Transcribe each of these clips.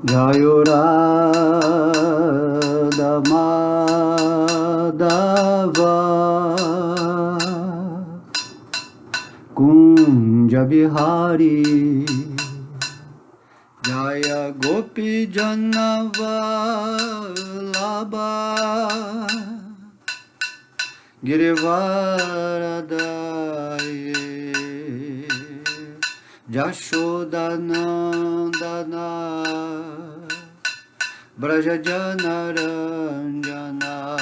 Jayo Radha Madhava Kunja Bihari Jaya Gopi Jannavalabha Girivaradaya Jashodanandana Brajajanaranjana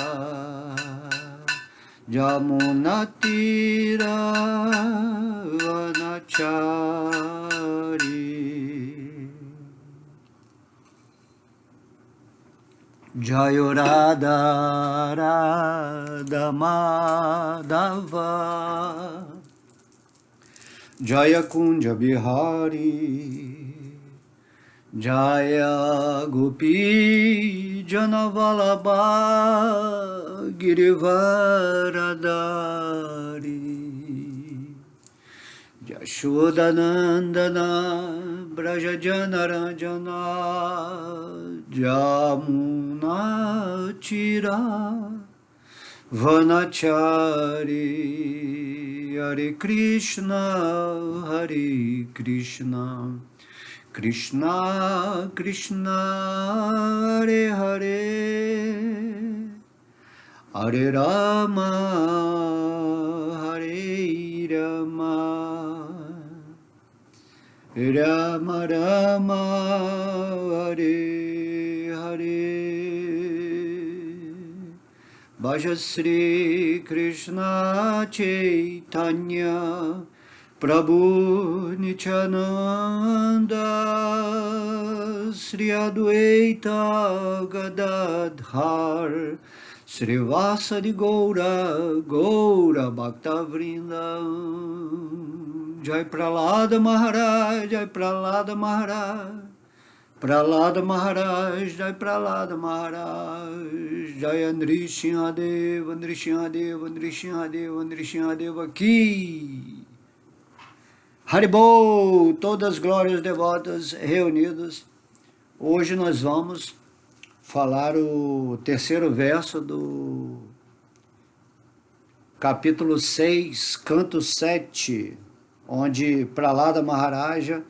Jamunatira Vanachari Jayo Radha Radha Madhava Jaya Kunja Bihari Jaya Gopi Janavalabha Girivaradari Jashodanandana Brajajanaranjana Jamunatira Vanachari Hare Krishna Krishna Krishna Hare Hare Hare Rama Hare Rama Rama Rama Hare Hare Bhaja Shri Krishna Chaitanya Prabhu Nityananda Sri Adwaita Gadadhar Srivasadi Gaura Gaura Bhakta Vrinda Jai Prahlada Maharaj Jai Prahlada Maharaj Prahlada Maharaj, Jai Prahlada Maharaj, Jai Nrsimhadeva, Nrsimhadeva, Nrsimhadeva, Nrsimhadeva Ki. Haribol, todas as glórias devotas reunidas. Hoje nós vamos falar o terceiro verso do capítulo 6, canto 7, onde Prahlada Maharaja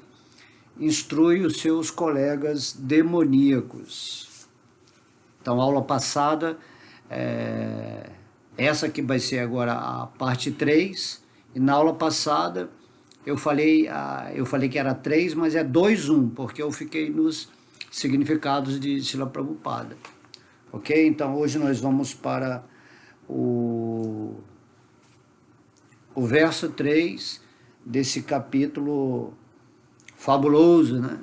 instrui os seus colegas demoníacos. Então, aula passada, essa que vai ser agora a parte 3, e na aula passada eu falei que era 3, mas é 2:1, porque eu fiquei nos significados de Srila Prabhupada. Ok? Então, hoje nós vamos para o verso 3 desse capítulo fabuloso, né?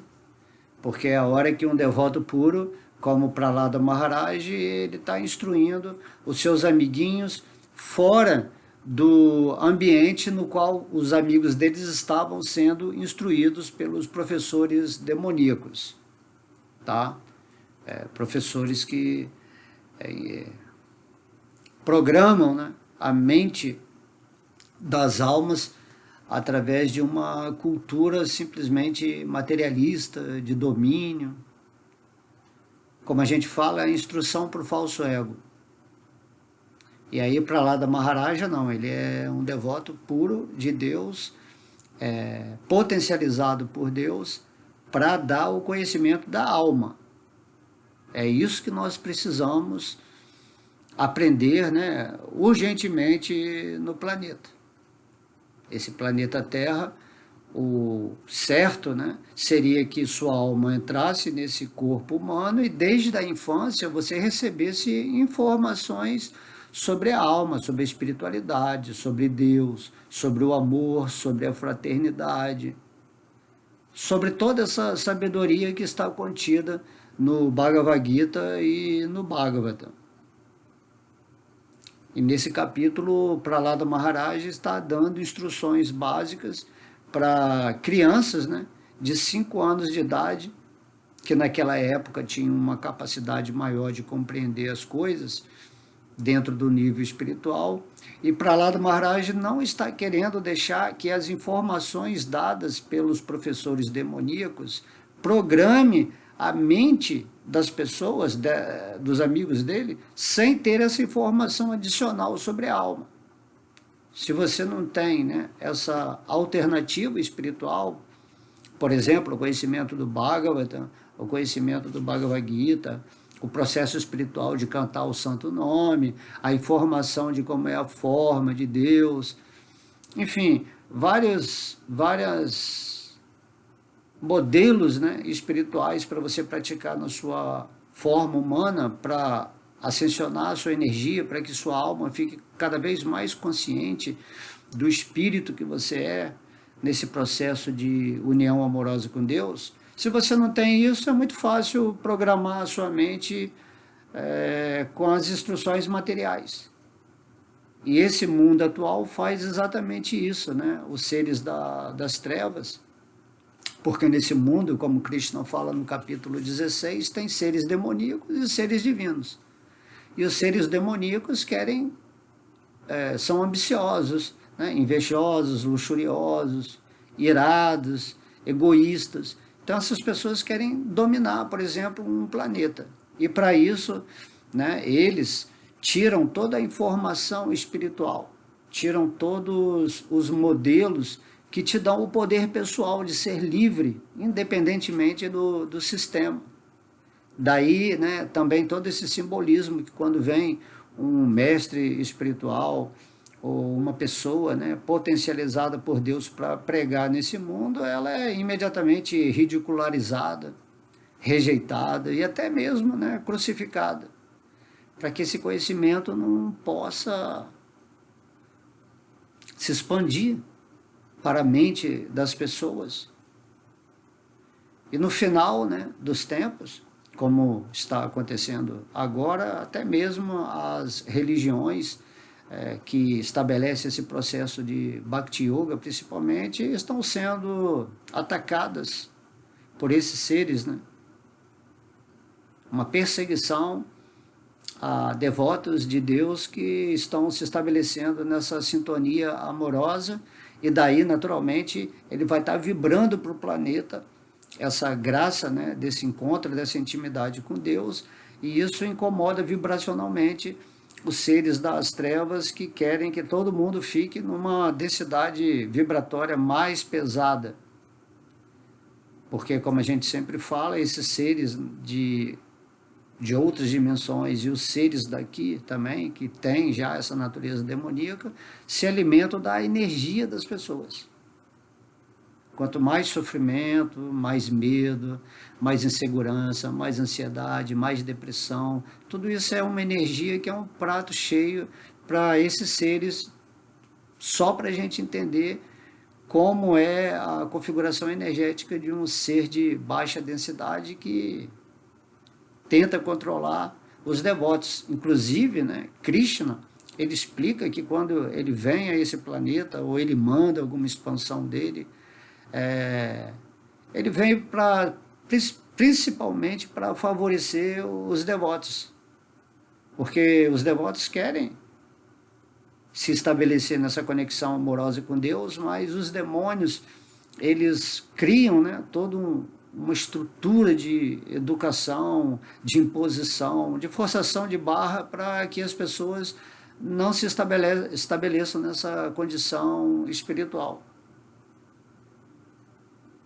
Porque é a hora que um devoto puro, como Prahlada Maharaj, ele está instruindo os seus amiguinhos fora do ambiente no qual os amigos deles estavam sendo instruídos pelos professores demoníacos, tá? Professores que programam, né, a mente das almas através de uma cultura simplesmente materialista, de domínio. Como a gente fala, é a instrução para o falso ego. E aí, Prahlada Maharaja, não, ele é um devoto puro de Deus, potencializado por Deus, para dar o conhecimento da alma. É isso que nós precisamos aprender, né, urgentemente no planeta. Esse planeta Terra, o certo, né, seria que sua alma entrasse nesse corpo humano e desde a infância você recebesse informações sobre a alma, sobre a espiritualidade, sobre Deus, sobre o amor, sobre a fraternidade, sobre toda essa sabedoria que está contida no Bhagavad Gita e no Bhagavatam. E nesse capítulo, Prahlada Maharaj está dando instruções básicas para crianças, né, de 5 anos de idade, que naquela época tinham uma capacidade maior de compreender as coisas dentro do nível espiritual. E Prahlada Maharaj não está querendo deixar que as informações dadas pelos professores demoníacos programe a mente das pessoas, dos amigos dele, sem ter essa informação adicional sobre a alma. Se você não tem, né, essa alternativa espiritual, por exemplo, o conhecimento do Bhagavata, o conhecimento do Bhagavad Gita, o processo espiritual de cantar o santo nome, a informação de como é a forma de Deus, enfim, várias modelos, né, espirituais para você praticar na sua forma humana, para ascensionar a sua energia, para que sua alma fique cada vez mais consciente do espírito que você é nesse processo de união amorosa com Deus. Se você não tem isso, é muito fácil programar a sua mente com as instruções materiais. E esse mundo atual faz exatamente isso, né? Os seres das trevas, porque nesse mundo, como Krishna fala no capítulo 16, tem seres demoníacos e seres divinos. E os seres demoníacos são ambiciosos, né? Invejosos, luxuriosos, irados, egoístas. Então essas pessoas querem dominar, por exemplo, um planeta. E para isso, né, eles tiram toda a informação espiritual, tiram todos os modelos que te dão o poder pessoal de ser livre, independentemente do sistema. Daí, né, também todo esse simbolismo que quando vem um mestre espiritual ou uma pessoa, né, potencializada por Deus para pregar nesse mundo, ela é imediatamente ridicularizada, rejeitada e até mesmo, né, crucificada, para que esse conhecimento não possa se expandir para a mente das pessoas. E no final, né, dos tempos, como está acontecendo agora, até mesmo as religiões que estabelecem esse processo de Bhakti Yoga, principalmente, estão sendo atacadas por esses seres, né? Uma perseguição a devotos de Deus que estão se estabelecendo nessa sintonia amorosa, e daí, naturalmente, ele vai estar vibrando para o planeta essa graça, né, desse encontro, dessa intimidade com Deus, e isso incomoda vibracionalmente os seres das trevas que querem que todo mundo fique numa densidade vibratória mais pesada. Porque, como a gente sempre fala, esses seres de outras dimensões e os seres daqui também, que têm já essa natureza demoníaca, se alimentam da energia das pessoas. Quanto mais sofrimento, mais medo, mais insegurança, mais ansiedade, mais depressão, tudo isso é uma energia que é um prato cheio para esses seres, só para a gente entender como é a configuração energética de um ser de baixa densidade que tenta controlar os devotos. Inclusive, né, Krishna, ele explica que quando ele vem a esse planeta, ou ele manda alguma expansão dele, ele vem principalmente para favorecer os devotos, porque os devotos querem se estabelecer nessa conexão amorosa com Deus, mas os demônios, eles criam, né, toda uma estrutura de educação, de imposição, de forçação de barra para que as pessoas não se estabeleçam nessa condição espiritual.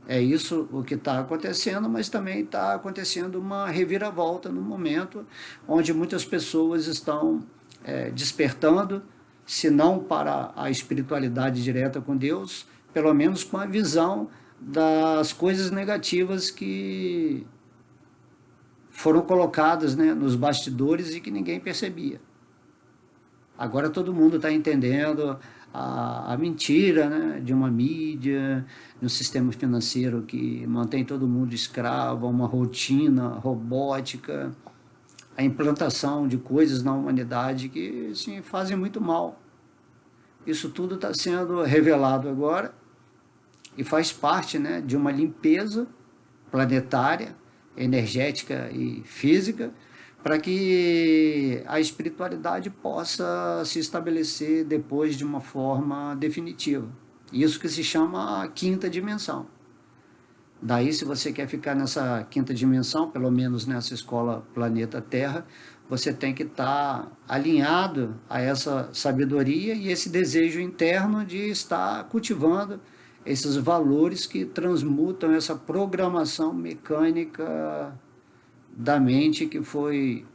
É isso o que está acontecendo, mas também está acontecendo uma reviravolta no momento onde muitas pessoas estão despertando, se não para a espiritualidade direta com Deus, pelo menos com a visão das coisas negativas que foram colocadas, né, nos bastidores e que ninguém percebia. Agora todo mundo está entendendo a mentira, né, de uma mídia, de um sistema financeiro que mantém todo mundo escravo, uma rotina robótica, a implantação de coisas na humanidade que, assim, fazem muito mal. Isso tudo está sendo revelado agora e faz parte, né, de uma limpeza planetária, energética e física, para que a espiritualidade possa se estabelecer depois de uma forma definitiva. Isso que se chama a quinta dimensão. Daí, se você quer ficar nessa quinta dimensão, pelo menos nessa escola Planeta Terra, você tem que estar alinhado a essa sabedoria e esse desejo interno de estar cultivando esses valores que transmutam essa programação mecânica da mente que foi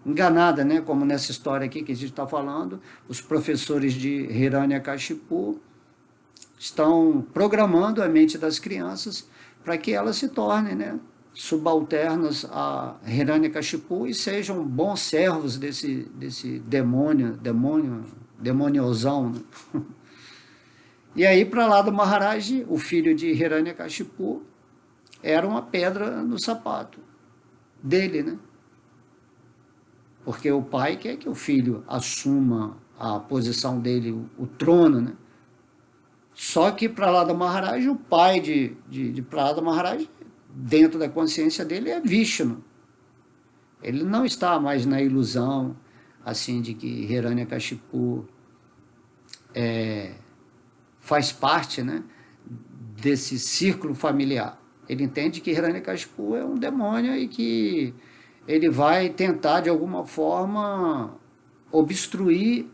enganada, né? Como nessa história aqui que a gente está falando, os professores de Hiranyakashipu estão programando a mente das crianças para que elas se tornem, né, subalternas a Hiranyakashipu e sejam bons servos desse demoniozão. Né? E aí, para lá do Maharaj, o filho de Hiranyakashipu era uma pedra no sapato dele, né? Porque o pai quer que o filho assuma a posição dele, o trono, né? Só que Prahlada Maharaj, o pai de Prahlada Maharaj, dentro da consciência dele, é Vishnu. Ele não está mais na ilusão assim de que Hiranyakashipu faz parte, né, desse círculo familiar. Ele entende que Hiranyakashipu é um demônio e que ele vai tentar, de alguma forma, obstruir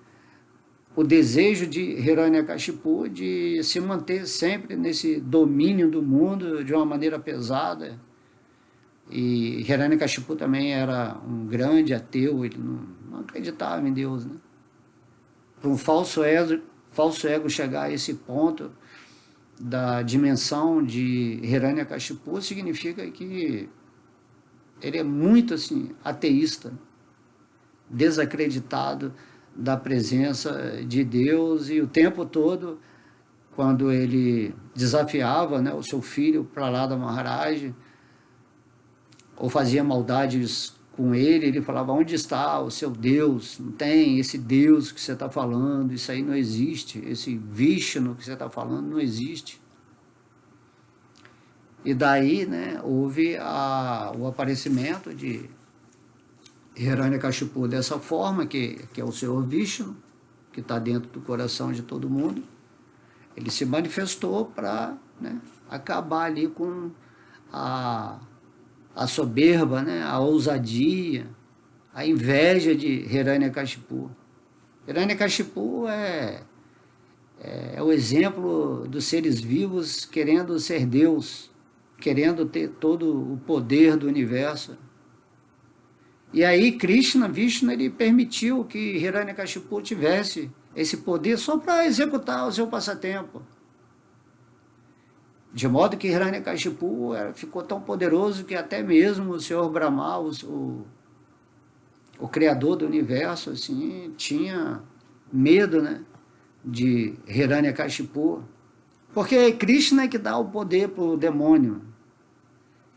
o desejo de Hiranyakashipu de se manter sempre nesse domínio do mundo de uma maneira pesada. E Hiranyakashipu também era um grande ateu, ele não acreditava em Deus. Né? Para um falso ego chegar a esse ponto da dimensão de Hiranyakashipu, significa que ele é muito assim, ateísta, desacreditado da presença de Deus, e o tempo todo, quando ele desafiava, né, o seu filho Prahlada Maharaj, ou fazia maldades com ele falava: onde está o seu Deus? Não tem esse Deus que você está falando, isso aí não existe, esse Vishnu que você está falando não existe. E daí, né, houve o aparecimento de Hiranyakashipu dessa forma, que é o Senhor Vishnu, que está dentro do coração de todo mundo. Ele se manifestou para, né, acabar ali com a soberba, né, a ousadia, a inveja de Hiranyakashipu. Hiranyakashipu é o exemplo dos seres vivos querendo ser Deus, querendo ter todo o poder do universo. E aí Krishna, Vishnu, ele permitiu que Hiranyakashipu tivesse esse poder só para executar o seu passatempo. De modo que Hiranyakashipu ficou tão poderoso que até mesmo o Senhor Brahma, o Criador do universo, assim, tinha medo, né, de Hiranyakashipu. Porque Krishna é que dá o poder para o demônio.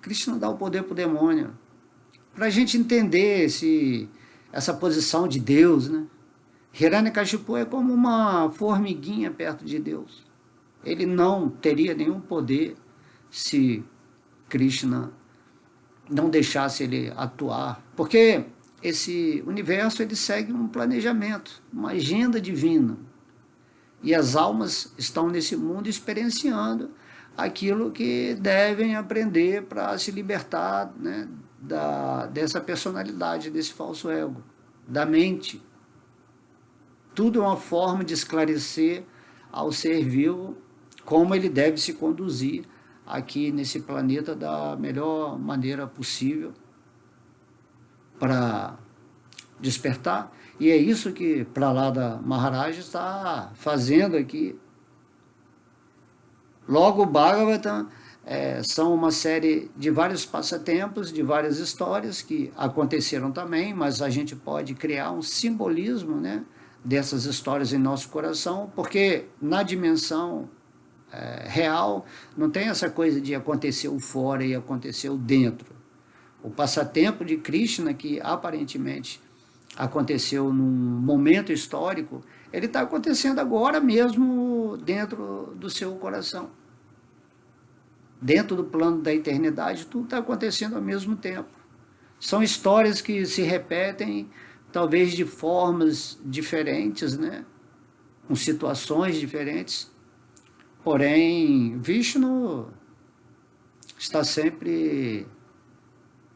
Krishna dá o poder para o demônio. Para a gente entender essa posição de Deus, né? Hiranyakashipu é como uma formiguinha perto de Deus. Ele não teria nenhum poder se Krishna não deixasse ele atuar. Porque esse universo ele segue um planejamento, uma agenda divina. E as almas estão nesse mundo experienciando aquilo que devem aprender para se libertar, né, dessa personalidade, desse falso ego, da mente. Tudo é uma forma de esclarecer ao ser vivo como ele deve se conduzir aqui nesse planeta da melhor maneira possível para despertar. E é isso que Prahlada Maharaj está fazendo aqui. Logo, o Bhagavatam são uma série de vários passatempos, de várias histórias que aconteceram também, mas a gente pode criar um simbolismo, né, dessas histórias em nosso coração, porque na dimensão real não tem essa coisa de acontecer o fora e acontecer o dentro. O passatempo de Krishna, que aparentemente aconteceu num momento histórico, ele está acontecendo agora mesmo dentro do seu coração. Dentro do plano da eternidade, tudo está acontecendo ao mesmo tempo. São histórias que se repetem, talvez de formas diferentes, né? Com situações diferentes. Porém, Vishnu está sempre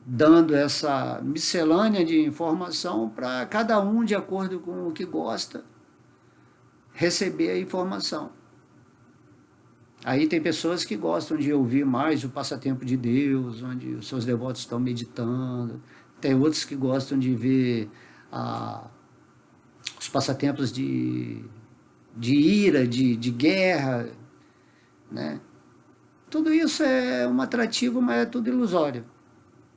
dando essa miscelânea de informação para cada um, de acordo com o que gosta, receber a informação. Aí tem pessoas que gostam de ouvir mais o passatempo de Deus, onde os seus devotos estão meditando. Tem outros que gostam de ver os passatempos de ira, de guerra, né? Tudo isso é um atrativo, mas é tudo ilusório.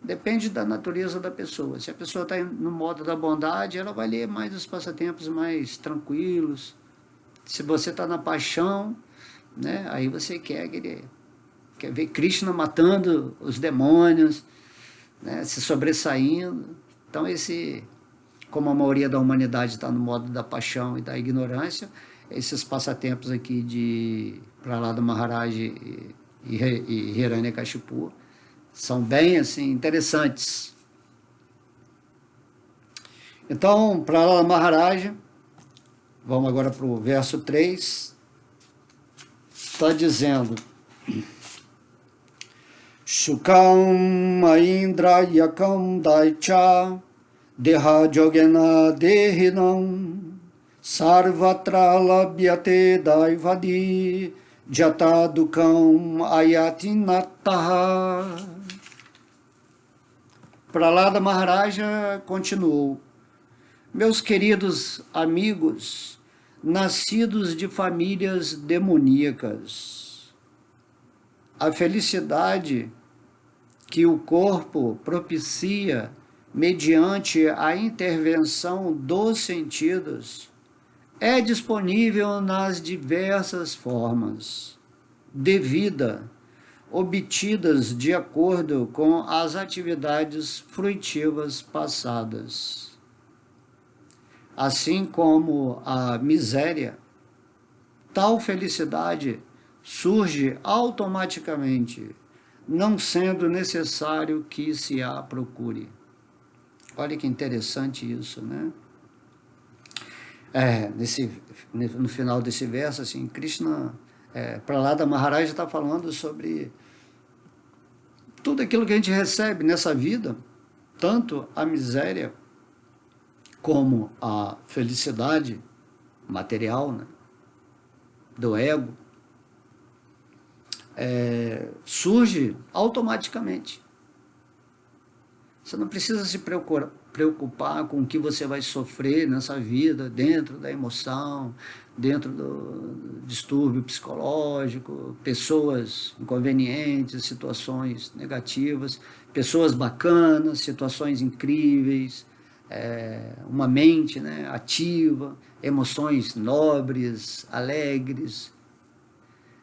Depende da natureza da pessoa. Se a pessoa está no modo da bondade, ela vai ler mais os passatempos mais tranquilos. Se você está na paixão, né, aí você quer ver Krishna matando os demônios, né, se sobressaindo. Então, como a maioria da humanidade está no modo da paixão e da ignorância, esses passatempos aqui de Prahlada Maharaj e Hiranyakashipu são bem assim, interessantes. Então, Prahlada Maharaj, vamos agora para o verso 3, está dizendo: Shukam Aindrayakam Daicha Deha Jogena Dehinam Sarvatra Labhyate Daivadi Jata Dukam Ayatinataha. Prahlada Maharaja continuou: meus queridos amigos, nascidos de famílias demoníacas, a felicidade que o corpo propicia mediante a intervenção dos sentidos é disponível nas diversas formas de vida obtidas de acordo com as atividades fruitivas passadas. Assim como a miséria, tal felicidade surge automaticamente, não sendo necessário que se a procure. Olha que interessante isso, né? No final desse verso, assim, Krishna, Prahlada Maharaj está falando sobre tudo aquilo que a gente recebe nessa vida, tanto a miséria como a felicidade material, né, do ego, surge automaticamente. Você não precisa se preocupar com o que você vai sofrer nessa vida, dentro da emoção, dentro do distúrbio psicológico, pessoas inconvenientes, situações negativas, pessoas bacanas, situações incríveis, uma mente, né, ativa, emoções nobres, alegres,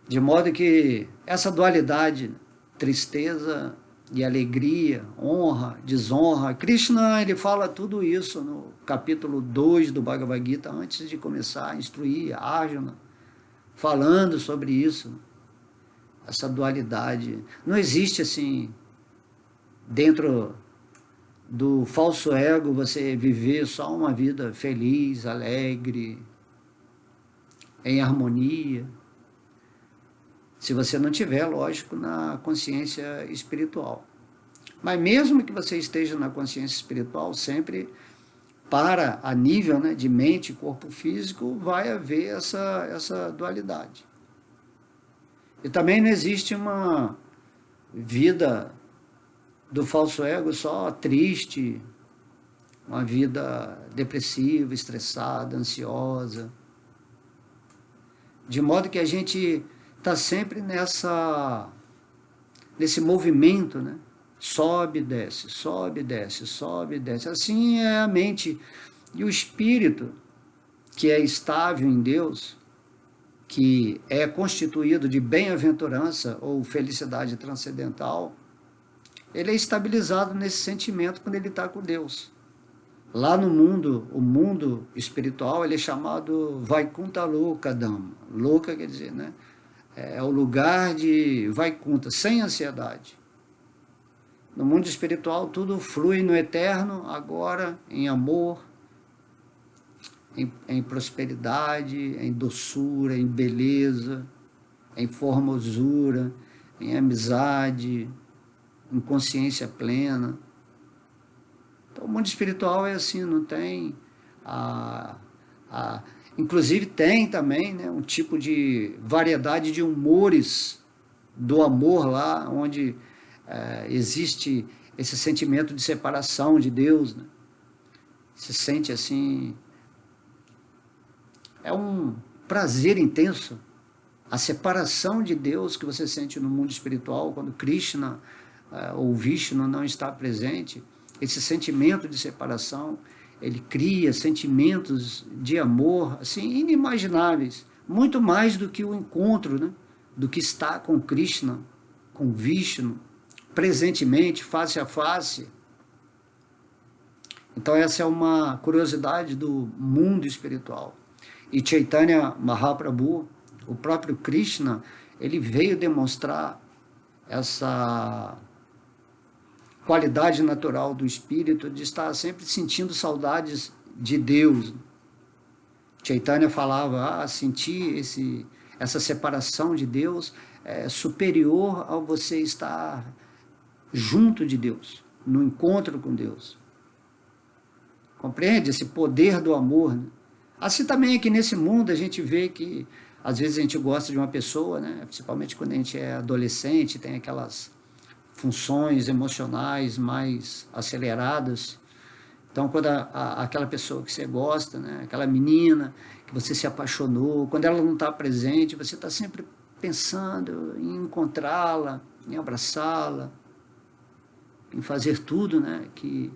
de modo que essa dualidade, tristeza e alegria, honra, desonra, Krishna, ele fala tudo isso no capítulo 2 do Bhagavad Gita, antes de começar a instruir Arjuna, falando sobre isso, essa dualidade. Não existe assim, dentro do falso ego, você viver só uma vida feliz, alegre, em harmonia, se você não tiver, lógico, na consciência espiritual. Mas mesmo que você esteja na consciência espiritual, sempre para a nível, né, de mente e corpo físico, vai haver essa dualidade. E também não existe uma vida do falso ego só triste, uma vida depressiva, estressada, ansiosa. De modo que a gente está sempre nesse movimento, né? Sobe, desce, sobe, desce, sobe, desce. Assim é a mente. E o espírito, que é estável em Deus, que é constituído de bem-aventurança ou felicidade transcendental, ele é estabilizado nesse sentimento quando ele está com Deus. Lá no mundo, o mundo espiritual, ele é chamado Vaikuntha Lokadam. Loka quer dizer, né? É o lugar de Vaikuntha, sem ansiedade. No mundo espiritual, tudo flui no eterno, agora em amor, em prosperidade, em doçura, em beleza, em formosura, em amizade, em consciência plena. Então, o mundo espiritual é assim, não tem a, inclusive tem também, né, um tipo de variedade de humores do amor lá, onde existe esse sentimento de separação de Deus, né? Se sente assim, é um prazer intenso, a separação de Deus que você sente no mundo espiritual, quando Krishna ou Vishnu não está presente, esse sentimento de separação, ele cria sentimentos de amor, assim, inimagináveis, muito mais do que o encontro, né, do que estar com Krishna, com Vishnu, presentemente, face a face. Então essa é uma curiosidade do mundo espiritual. E Chaitanya Mahaprabhu, o próprio Krishna, ele veio demonstrar essa qualidade natural do espírito de estar sempre sentindo saudades de Deus. Chaitanya falava, sentir essa separação de Deus é superior ao você estar junto de Deus, no encontro com Deus. Compreende? Esse poder do amor, né? Assim também aqui nesse mundo a gente vê que às vezes a gente gosta de uma pessoa, né? Principalmente quando a gente é adolescente, tem aquelas funções emocionais mais aceleradas. Então, quando aquela pessoa que você gosta, né? Aquela menina que você se apaixonou, quando ela não está presente, você está sempre pensando em encontrá-la, em abraçá-la, em fazer tudo, né? Que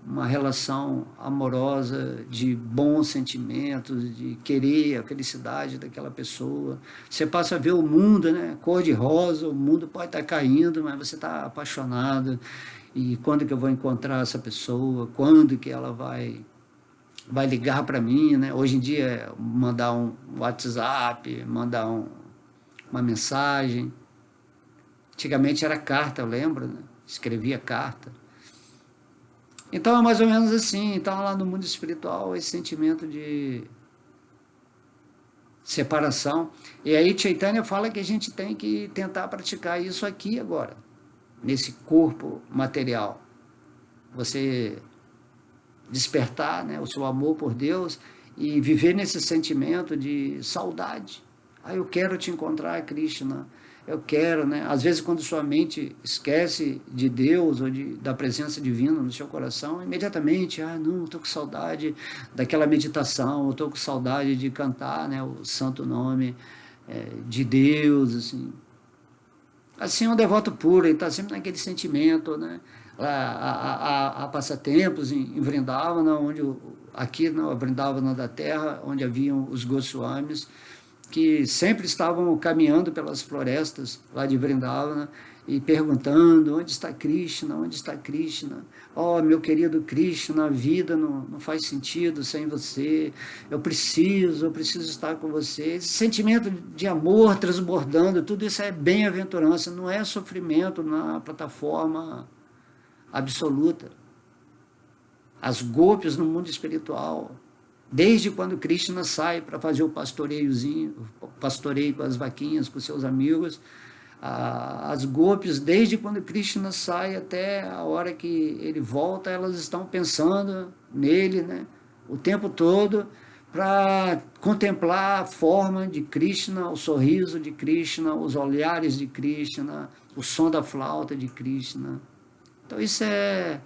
uma relação amorosa, de bons sentimentos, de querer a felicidade daquela pessoa. Você passa a ver o mundo, né, cor-de-rosa, o mundo pode estar caindo, mas você está apaixonado. E quando que eu vou encontrar essa pessoa? Quando que ela vai ligar para mim, né? Hoje em dia é mandar um WhatsApp, mandar uma mensagem. Antigamente era carta, eu lembro, né? Escrevia carta. Então é mais ou menos assim. Então lá no mundo espiritual esse sentimento de separação. E aí Chaitanya fala que a gente tem que tentar praticar isso aqui agora, nesse corpo material. Você despertar, né, o seu amor por Deus e viver nesse sentimento de saudade. Eu quero te encontrar, Krishna. Eu quero, né? Às vezes quando sua mente esquece de Deus ou da presença divina no seu coração, imediatamente, não, estou com saudade daquela meditação, estou com saudade de cantar, né, o santo nome de Deus, assim. Assim é um devoto puro, ele está sempre naquele sentimento, né? Há passatempos em Vrindavana, aqui no Vrindavana da Terra, onde haviam os Goswamis, que sempre estavam caminhando pelas florestas lá de Vrindavana e perguntando, onde está Krishna, onde está Krishna? Meu querido Krishna, a vida não faz sentido sem você, eu preciso estar com você. Esse sentimento de amor transbordando, tudo isso é bem-aventurança, não é sofrimento na plataforma absoluta. As golpes no mundo espiritual, desde quando Krishna sai para fazer o pastoreiozinho, o pastoreio com as vaquinhas, com seus amigos, as golpes, desde quando Krishna sai até a hora que ele volta, elas estão pensando nele, né, o tempo todo, para contemplar a forma de Krishna, o sorriso de Krishna, os olhares de Krishna, o som da flauta de Krishna. Então isso é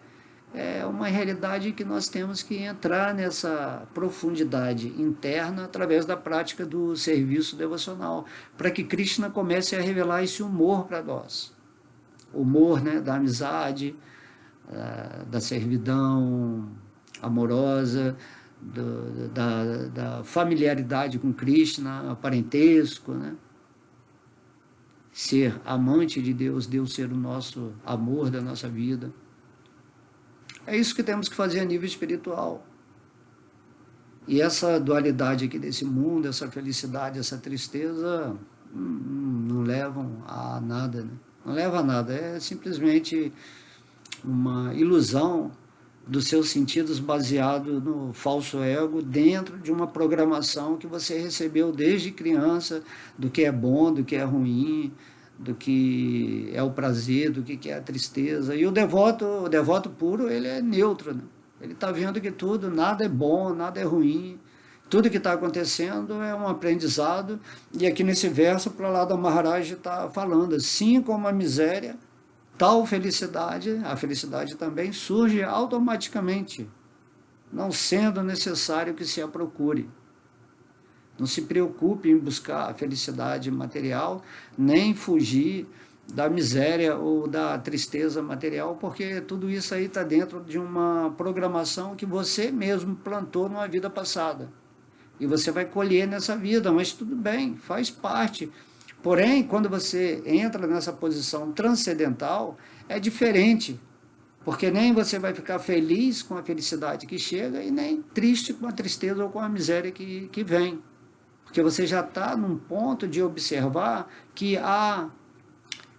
uma realidade que nós temos que entrar nessa profundidade interna através da prática do serviço devocional, para que Krishna comece a revelar esse humor para nós. O humor, né, da amizade, da servidão amorosa, da familiaridade com Krishna, parentesco, né? Ser amante de Deus, Deus ser o nosso amor da nossa vida. É isso que temos que fazer a nível espiritual. E essa dualidade aqui desse mundo, essa felicidade, essa tristeza, não levam a nada, né? Não leva a nada, é simplesmente uma ilusão dos seus sentidos baseado no falso ego, dentro de uma programação que você recebeu desde criança, do que é bom, do que é ruim, do que é o prazer, do que é a tristeza. E o devoto puro, ele é neutro, né? Ele está vendo que tudo, nada é bom, nada é ruim, tudo que está acontecendo é um aprendizado. E aqui nesse verso, Prahlada Maharaj está falando, assim como a miséria, tal felicidade, a felicidade também surge automaticamente, não sendo necessário que se a procure. Não se preocupe em buscar a felicidade material, nem fugir da miséria ou da tristeza material, porque tudo isso aí está dentro de uma programação que você mesmo plantou numa vida passada. E você vai colher nessa vida, mas tudo bem, faz parte. Porém, quando você entra nessa posição transcendental, é diferente, porque nem você vai ficar feliz com a felicidade que chega e nem triste com a tristeza ou com a miséria que vem. Porque você já está num ponto de observar que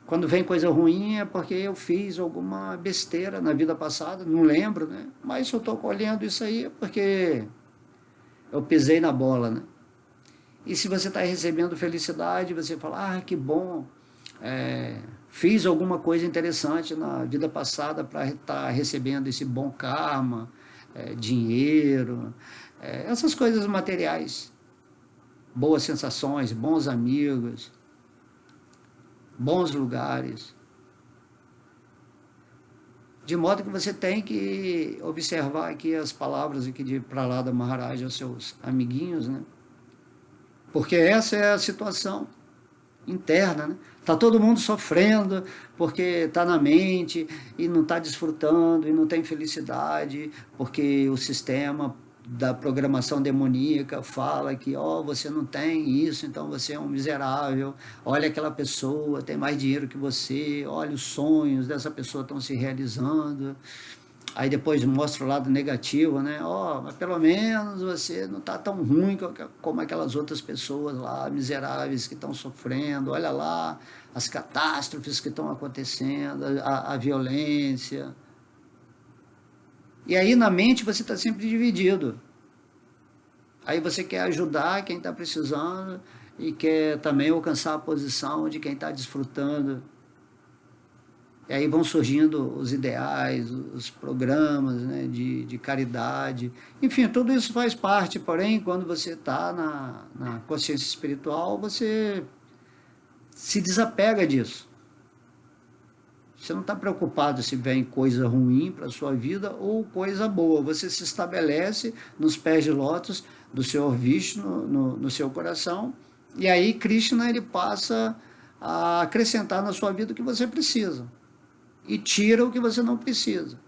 quando vem coisa ruim é porque eu fiz alguma besteira na vida passada, não lembro, né? Mas se eu estou colhendo isso aí é porque eu pisei na bola, né? E se você está recebendo felicidade, você fala, que bom, fiz alguma coisa interessante na vida passada para estar recebendo esse bom karma, dinheiro, essas coisas materiais. Boas sensações, bons amigos, bons lugares. De modo que você tem que observar aqui as palavras aqui de Prahlada Maharaj aos seus amiguinhos, né? Porque essa é a situação interna, né? Tá todo mundo sofrendo porque está na mente e não está desfrutando e não tem felicidade, porque o sistema da programação demoníaca fala que você não tem isso, então você é um miserável, olha aquela pessoa, tem mais dinheiro que você, olha os sonhos dessa pessoa estão se realizando. Aí depois mostra o lado negativo, né? Mas pelo menos você não está tão ruim como aquelas outras pessoas lá, miseráveis, que estão sofrendo. Olha lá as catástrofes que estão acontecendo, a violência. E aí na mente você está sempre dividido. Aí você quer ajudar quem está precisando e quer também alcançar a posição de quem está desfrutando. E aí vão surgindo os ideais, os programas, né, de caridade. Enfim, tudo isso faz parte, porém, quando você está na consciência espiritual, você se desapega disso. Você não está preocupado se vem coisa ruim para a sua vida ou coisa boa. Você se estabelece nos pés de lótus do Senhor Vishnu no seu coração, e aí Krishna ele passa a acrescentar na sua vida o que você precisa. E tira o que você não precisa.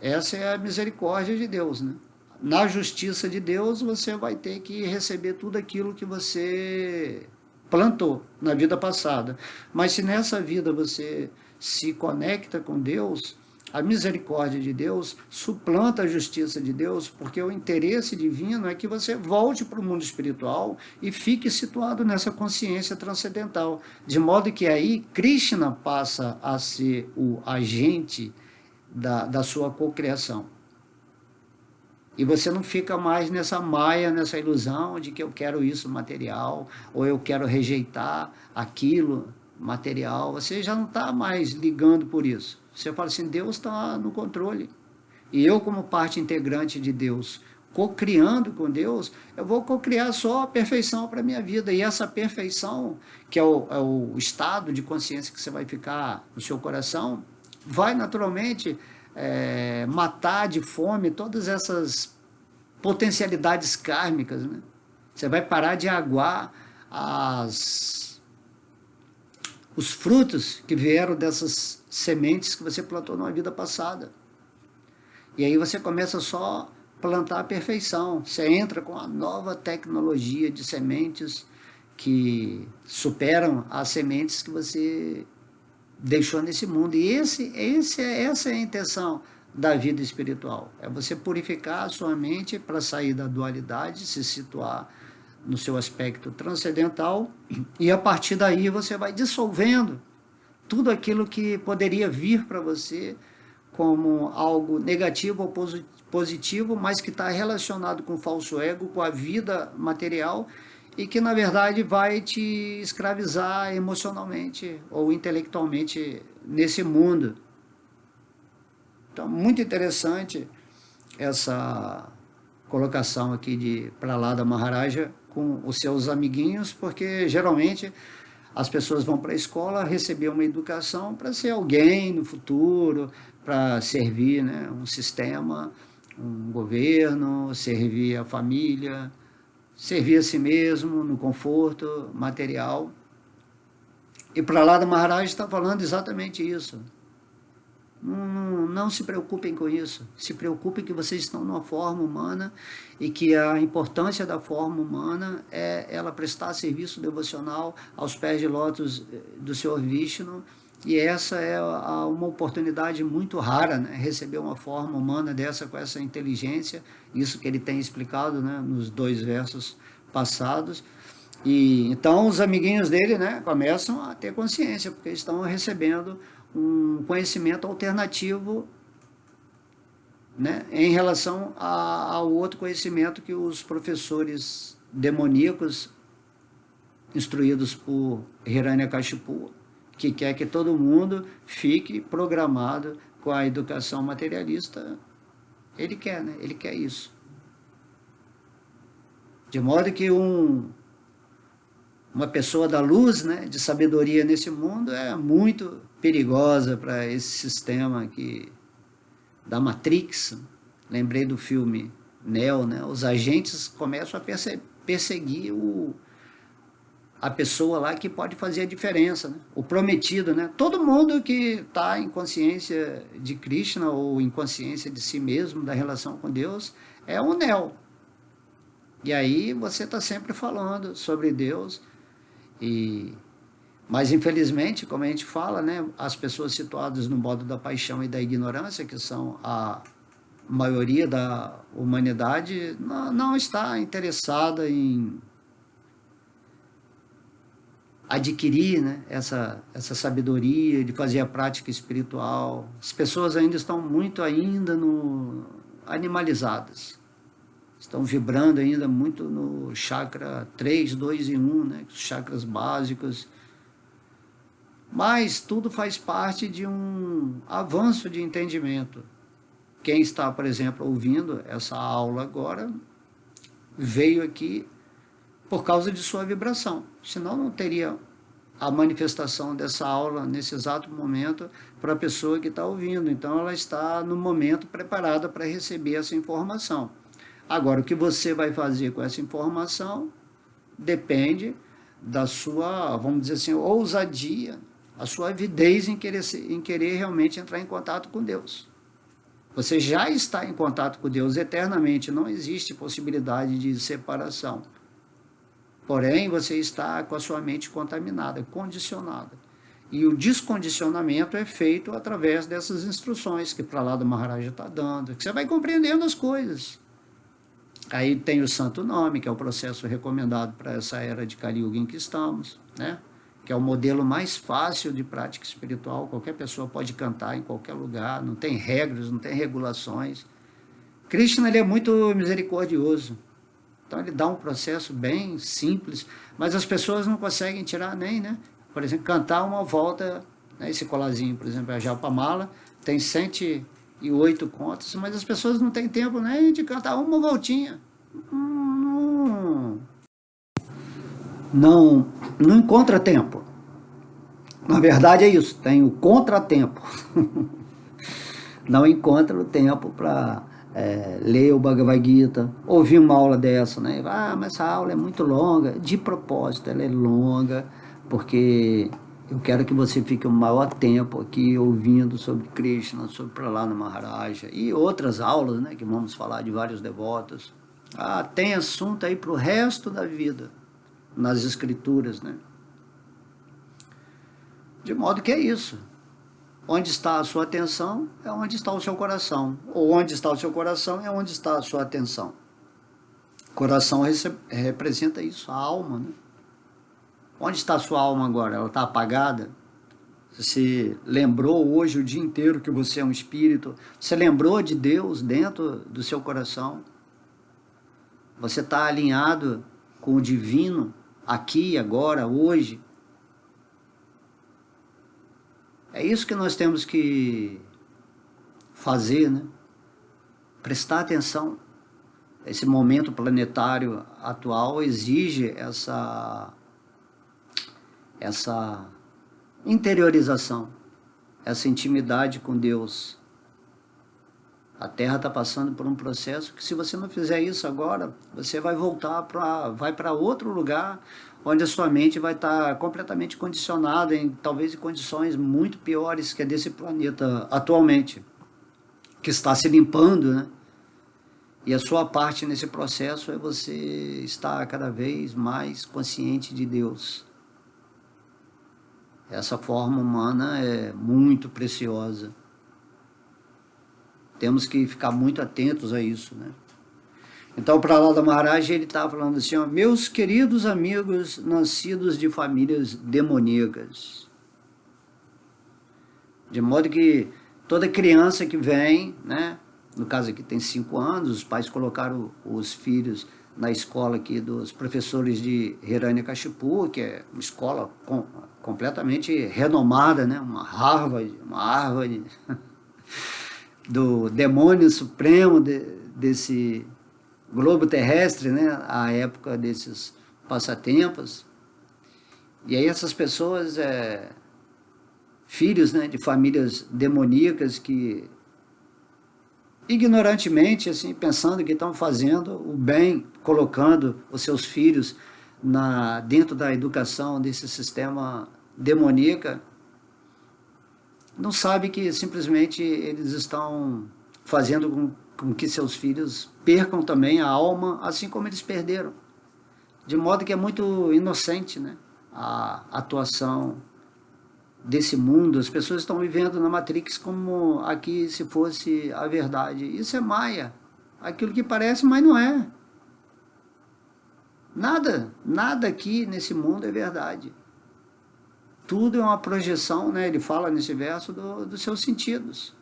Essa é a misericórdia de Deus, né? Na justiça de Deus, você vai ter que receber tudo aquilo que você plantou na vida passada. Mas se nessa vida você se conecta com Deus, a misericórdia de Deus suplanta a justiça de Deus, porque o interesse divino é que você volte para o mundo espiritual e fique situado nessa consciência transcendental. De modo que aí Krishna passa a ser o agente da sua cocriação. E você não fica mais nessa maia, nessa ilusão de que eu quero isso material, ou eu quero rejeitar aquilo material. Você já não está mais ligando por isso. Você fala assim, Deus está no controle. E eu, como parte integrante de Deus, co-criando com Deus, eu vou co-criar só a perfeição para a minha vida. E essa perfeição, que é o estado de consciência que você vai ficar no seu coração, vai naturalmente matar de fome todas essas potencialidades kármicas, né? Você vai parar de aguar os frutos que vieram dessas sementes que você plantou numa vida passada. E aí você começa só a plantar a perfeição. Você entra com a nova tecnologia de sementes que superam as sementes que você deixou nesse mundo. E essa é a intenção da vida espiritual. É você purificar a sua mente para sair da dualidade, se situar no seu aspecto transcendental, e a partir daí você vai dissolvendo tudo aquilo que poderia vir para você como algo negativo ou positivo, mas que está relacionado com o falso ego, com a vida material, e que, na verdade, vai te escravizar emocionalmente ou intelectualmente nesse mundo. Então, muito interessante essa colocação aqui de Prahlada Maharaja com os seus amiguinhos, porque geralmente as pessoas vão para a escola receber uma educação para ser alguém no futuro, para servir, né, um sistema, um governo, servir a família, servir a si mesmo no conforto material. E Prahlada Maharaj está falando exatamente isso. Não se preocupem com isso. Se preocupem que vocês estão numa forma humana e que a importância da forma humana é ela prestar serviço devocional aos pés de lótus do Senhor Vishnu. E essa é uma oportunidade muito rara, né? Receber uma forma humana dessa com essa inteligência. Isso que ele tem explicado, né, nos 2 versos passados. E então os amiguinhos dele, né, começam a ter consciência, porque estão recebendo um conhecimento alternativo, né, em relação ao outro conhecimento que os professores demoníacos, instruídos por Hiranyakashipu, que quer que todo mundo fique programado com a educação materialista, ele quer, né? Ele quer isso. De modo que uma pessoa da luz, né, de sabedoria nesse mundo é muito perigosa para esse sistema aqui da Matrix. Lembrei do filme Neo, né? Os agentes começam a perseguir a pessoa lá que pode fazer a diferença, né? O prometido, né? Todo mundo que está em consciência de Krishna ou em consciência de si mesmo, da relação com Deus, é um Neo. E aí você está sempre falando sobre Deus. Mas infelizmente, como a gente fala, né, as pessoas situadas no modo da paixão e da ignorância, que são a maioria da humanidade, não está interessada em adquirir, né, essa sabedoria de fazer a prática espiritual. As pessoas ainda estão muito animalizadas. Estão vibrando ainda muito no chakra 3, 2 e 1, né, os chakras básicos. Mas tudo faz parte de um avanço de entendimento. Quem está, por exemplo, ouvindo essa aula agora, veio aqui por causa de sua vibração. Senão não teria a manifestação dessa aula nesse exato momento para a pessoa que está ouvindo. Então ela está no momento preparada para receber essa informação. Agora, o que você vai fazer com essa informação depende da sua, vamos dizer assim, ousadia, a sua avidez em querer realmente entrar em contato com Deus. Você já está em contato com Deus eternamente, não existe possibilidade de separação. Porém, você está com a sua mente contaminada, condicionada. E o descondicionamento é feito através dessas instruções que Prahlada Maharaja está dando, que você vai compreendendo as coisas. Aí tem o Santo Nome, que é o processo recomendado para essa era de Kali Yuga em que estamos, né? Que é o modelo mais fácil de prática espiritual, qualquer pessoa pode cantar em qualquer lugar, não tem regras, não tem regulações. Krishna, ele é muito misericordioso, então ele dá um processo bem simples, mas as pessoas não conseguem tirar nem, né? Por exemplo, cantar uma volta, né? Esse colazinho, por exemplo, a Japamala, tem 108 contas, mas as pessoas não têm tempo nem de cantar uma voltinha. Não encontra tempo. Na verdade é isso, tem o contratempo. Não encontra o tempo para ler o Bhagavad Gita, ouvir uma aula dessa, né? Ah, mas essa aula é muito longa. De propósito, ela é longa, porque eu quero que você fique o maior tempo aqui ouvindo sobre Krishna, sobre Prahlada Maharaja e outras aulas, né? Que vamos falar de vários devotos. Ah, tem assunto aí para o resto da vida nas escrituras, né? De modo que é isso. Onde está a sua atenção é onde está o seu coração. Ou onde está o seu coração é onde está a sua atenção. Coração representa isso, a alma, né? Onde está a sua alma agora? Ela está apagada? Você lembrou hoje o dia inteiro que você é um espírito? Você lembrou de Deus dentro do seu coração? Você está alinhado com o divino, aqui, agora, hoje. É isso que nós temos que fazer, né? Prestar atenção. Esse momento planetário atual exige essa interiorização, essa intimidade com Deus. A Terra está passando por um processo que, se você não fizer isso agora, você vai voltar para outro lugar, onde a sua mente vai estar completamente condicionada, talvez em condições muito piores que a desse planeta atualmente, que está se limpando, né? E a sua parte nesse processo é você estar cada vez mais consciente de Deus. Essa forma humana é muito preciosa. Temos que ficar muito atentos a isso, né? Então, para lá da Maharaj, ele está falando assim, ó, meus queridos amigos nascidos de famílias demoníacas. De modo que toda criança que vem, né? No caso aqui tem 5 anos, os pais colocaram os filhos na escola aqui dos professores de Hiranyakashipu, que é uma escola completamente renomada, né? Uma Harvard do demônio supremo desse globo terrestre, né? A época desses passatempos. E aí essas pessoas, filhos, né, de famílias demoníacas que ignorantemente, assim, pensando que estão fazendo o bem, colocando os seus filhos dentro da educação desse sistema demoníaco, não sabe que simplesmente eles estão fazendo com que seus filhos percam também a alma, assim como eles perderam. De modo que é muito inocente, né, a atuação desse mundo. As pessoas estão vivendo na Matrix como aqui se fosse a verdade. Isso é Maia, aquilo que parece, mas não é. Nada aqui nesse mundo é verdade. Tudo é uma projeção, né? Ele fala nesse verso dos seus sentidos.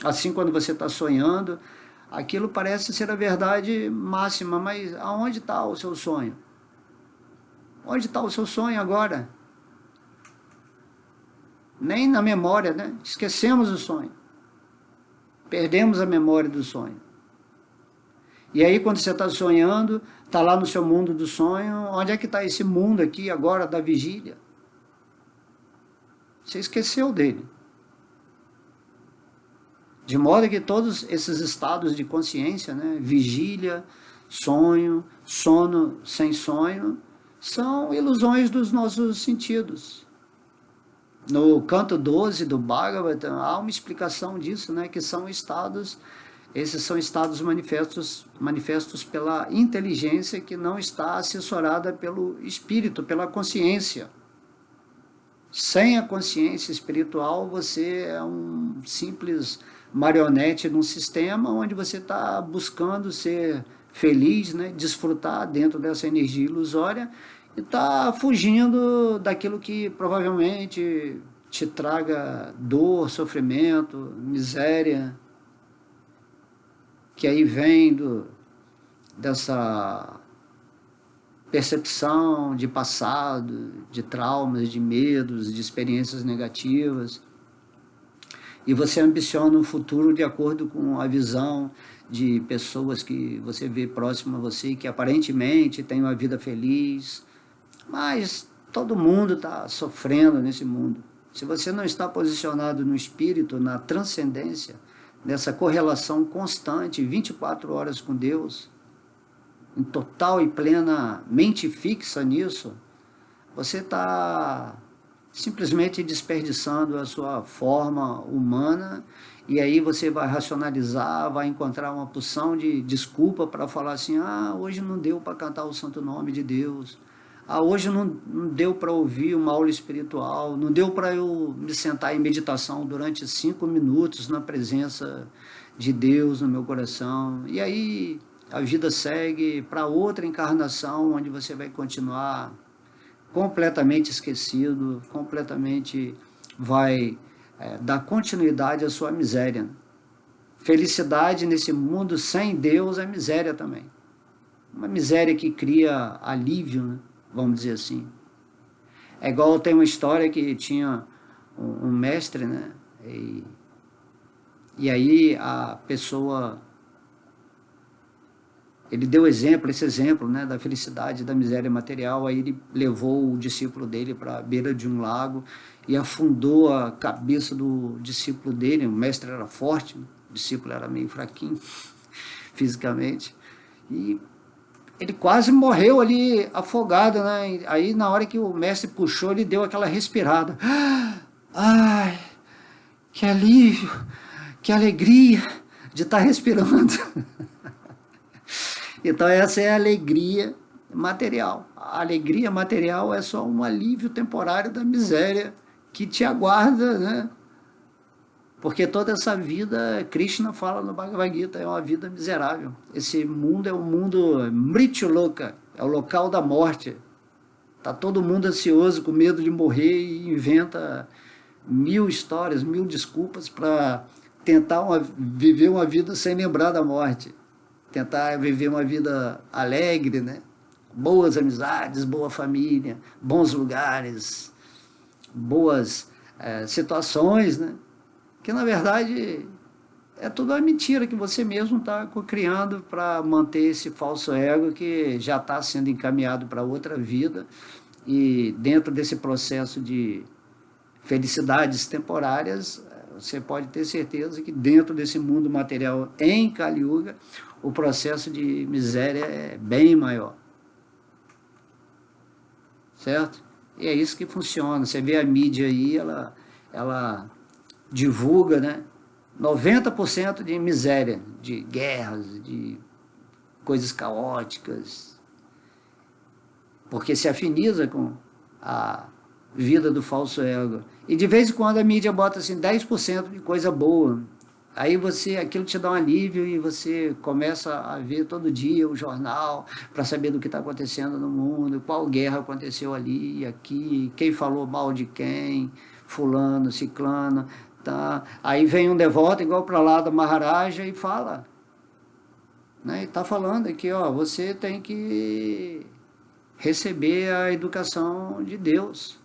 Assim, quando você está sonhando, aquilo parece ser a verdade máxima, mas aonde está o seu sonho? Onde está o seu sonho agora? Nem na memória, né? Esquecemos o sonho. Perdemos a memória do sonho. E aí, quando você está sonhando, está lá no seu mundo do sonho, onde é que está esse mundo aqui agora da vigília? Você esqueceu dele. De modo que todos esses estados de consciência, né? Vigília, sonho, sono sem sonho, são ilusões dos nossos sentidos. No canto 12 do Bhagavatam, há uma explicação disso, né, que são estados, esses são estados manifestos pela inteligência que não está assessorada pelo espírito, pela consciência. Sem a consciência espiritual, você é um simples marionete num sistema onde você está buscando ser feliz, né, desfrutar dentro dessa energia ilusória, e está fugindo daquilo que provavelmente te traga dor, sofrimento, miséria, que aí vem dessa percepção de passado, de traumas, de medos, de experiências negativas. E você ambiciona um futuro de acordo com a visão de pessoas que você vê próximo a você, que aparentemente têm uma vida feliz, mas todo mundo está sofrendo nesse mundo. Se você não está posicionado no espírito, na transcendência, nessa correlação constante, 24 horas com Deus, em total e plena mente fixa nisso, você está simplesmente desperdiçando a sua forma humana, e aí você vai racionalizar, vai encontrar uma porção de desculpa para falar assim, hoje não deu para cantar o santo nome de Deus, hoje não deu para ouvir uma aula espiritual, não deu para eu me sentar em meditação durante 5 minutos na presença de Deus no meu coração. E aí a vida segue para outra encarnação, onde você vai continuar completamente esquecido, completamente vai dar continuidade à sua miséria. Felicidade nesse mundo sem Deus é miséria também. uma miséria que cria alívio, né? Vamos dizer assim. É igual tem uma história que tinha um mestre, né? E aí a pessoa, ele deu exemplo, esse exemplo, né, da felicidade, da miséria material. Aí ele levou o discípulo dele para a beira de um lago e afundou a cabeça do discípulo dele. O mestre era forte, o discípulo era meio fraquinho fisicamente, e ele quase morreu ali afogado, né? Aí na hora que o mestre puxou, ele deu aquela respirada. Ai, que alívio, que alegria de estar respirando. Então essa é a alegria material. A alegria material é só um alívio temporário da miséria que te aguarda, né? Porque toda essa vida, Krishna fala no Bhagavad Gita, é uma vida miserável. Esse mundo é um mundo Mrityuloka, é o local da morte. Está todo mundo ansioso, com medo de morrer e inventa mil histórias, mil desculpas para tentar viver uma vida sem lembrar da morte. Tentar viver uma vida alegre, né? Boas amizades, boa família, bons lugares, boas situações, né? Que na verdade é tudo uma mentira que você mesmo está criando para manter esse falso ego que já está sendo encaminhado para outra vida. E dentro desse processo de felicidades temporárias, você pode ter certeza que dentro desse mundo material em Kali Yuga, o processo de miséria é bem maior. Certo? E é isso que funciona. Você vê a mídia aí, ela divulga, né, 90% de miséria, de guerras, de coisas caóticas, porque se afiniza com a vida do falso ego. E de vez em quando a mídia bota assim 10% de coisa boa. Aí aquilo te dá um alívio e você começa a ver todo dia o jornal para saber do que está acontecendo no mundo, qual guerra aconteceu ali e aqui, quem falou mal de quem, fulano, ciclano, tá? Aí vem um devoto igual para lá da Maharaja e fala, né? E está falando aqui, ó, você tem que receber a educação de Deus,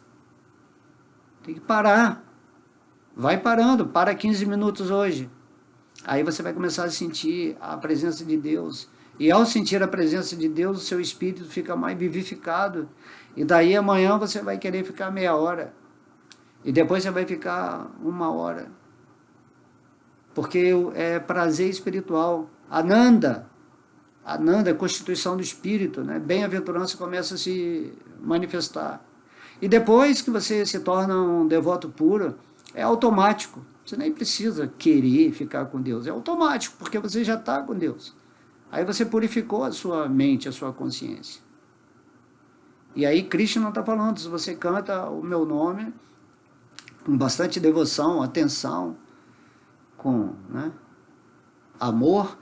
tem que parar, vai parando, para 15 minutos hoje. Aí você vai começar a sentir a presença de Deus. E ao sentir a presença de Deus, o seu espírito fica mais vivificado. E daí amanhã você vai querer ficar meia hora. E depois você vai ficar uma hora. Porque é prazer espiritual. Ananda é constituição do espírito, né? Bem-aventurança começa a se manifestar. E depois que você se torna um devoto puro, é automático. Você nem precisa querer ficar com Deus. É automático, porque você já está com Deus. Aí você purificou a sua mente, a sua consciência. E aí Krishna está falando, se você canta o meu nome com bastante devoção, atenção, com, né, amor,